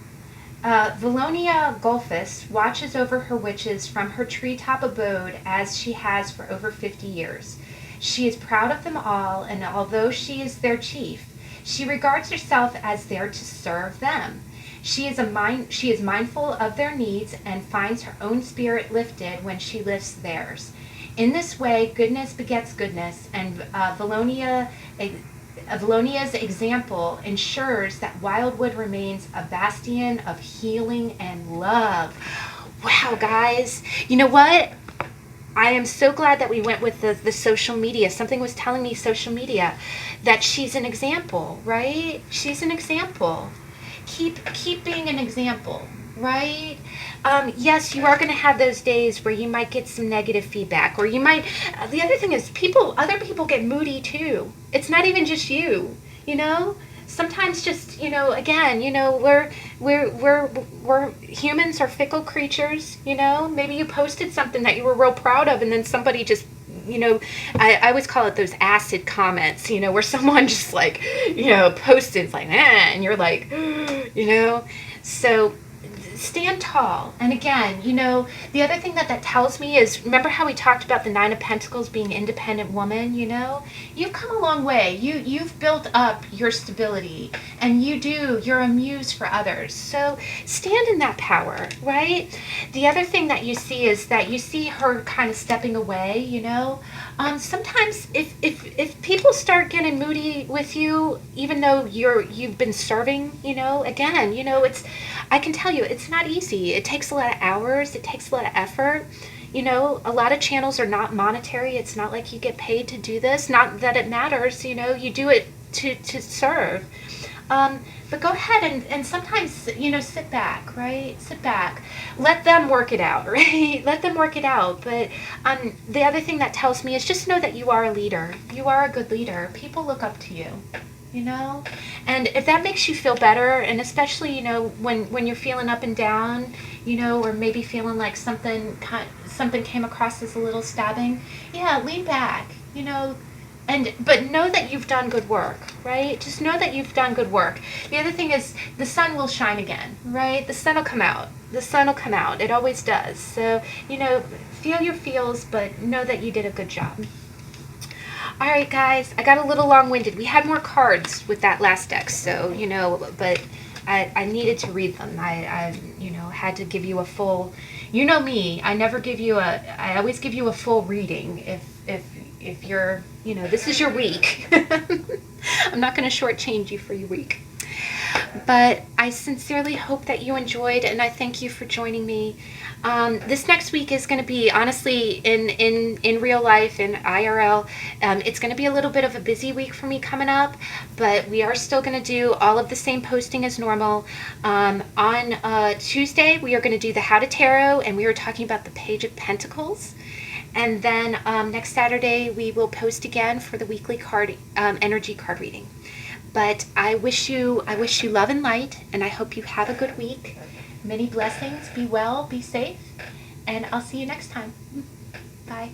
Valonia Golfus watches over her witches from her treetop abode, as she has for over 50 years. She is proud of them all, and although she is their chief, she regards herself as there to serve them. She is mindful of their needs and finds her own spirit lifted when she lifts theirs. In this way, goodness begets goodness, and Valonia's example ensures that Wildwood remains a bastion of healing and love. Wow, guys. You know what? I am so glad that we went with the social media. Something was telling me social media, that she's an example, right? She's an example. Keep being an example, right? Yes, you are going to have those days where you might get some negative feedback, or you might. The other thing is, other people get moody too. It's not even just you. Sometimes just again, we're humans are fickle creatures. Maybe you posted something that you were real proud of, and then somebody just. I always call it those acid comments, where someone just posted like, and you're like, so stand tall. And again, the other thing that tells me is, remember how we talked about the Nine of Pentacles being independent woman, you've come a long way. You've built up your stability, and you're a muse for others. So stand in that power, right? The other thing that you see is that you see her kind of stepping away, sometimes if people start getting moody with you, even though you've been serving, again, I can tell you, it's not easy. It takes a lot of hours. It takes a lot of effort. A lot of channels are not monetary. It's not like you get paid to do this. Not that it matters. You do it to serve. But go ahead and sometimes, sit back, right? Sit back. Let them work it out, right? Let them work it out. But the other thing that tells me is, just know that you are a leader. You are a good leader. People look up to you. And if that makes you feel better, and especially when you're feeling up and down, or maybe feeling like something came across as a little stabbing, lean back, but know that you've done good work, right? Just know that you've done good work. The other thing is, the sun will shine again, right? The sun will come out. The sun will come out. It always does. So feel your feels, but know that you did a good job. All right, guys, I got a little long-winded. We had more cards with that last deck, so, but I needed to read them. I had to give you a full, me, I always give you a full reading if you're, this is your week. I'm not going to shortchange you for your week. But I sincerely hope that you enjoyed, and I thank you for joining me. This next week is going to be, honestly, in real life, in IRL, it's going to be a little bit of a busy week for me coming up, but we are still going to do all of the same posting as normal. On Tuesday, we are going to do the How to Tarot, and we were talking about the Page of Pentacles. And then next Saturday, we will post again for the weekly energy card reading. But I wish you love and light, and I hope you have a good week. Many blessings. Be well, be safe, and I'll see you next time. Bye.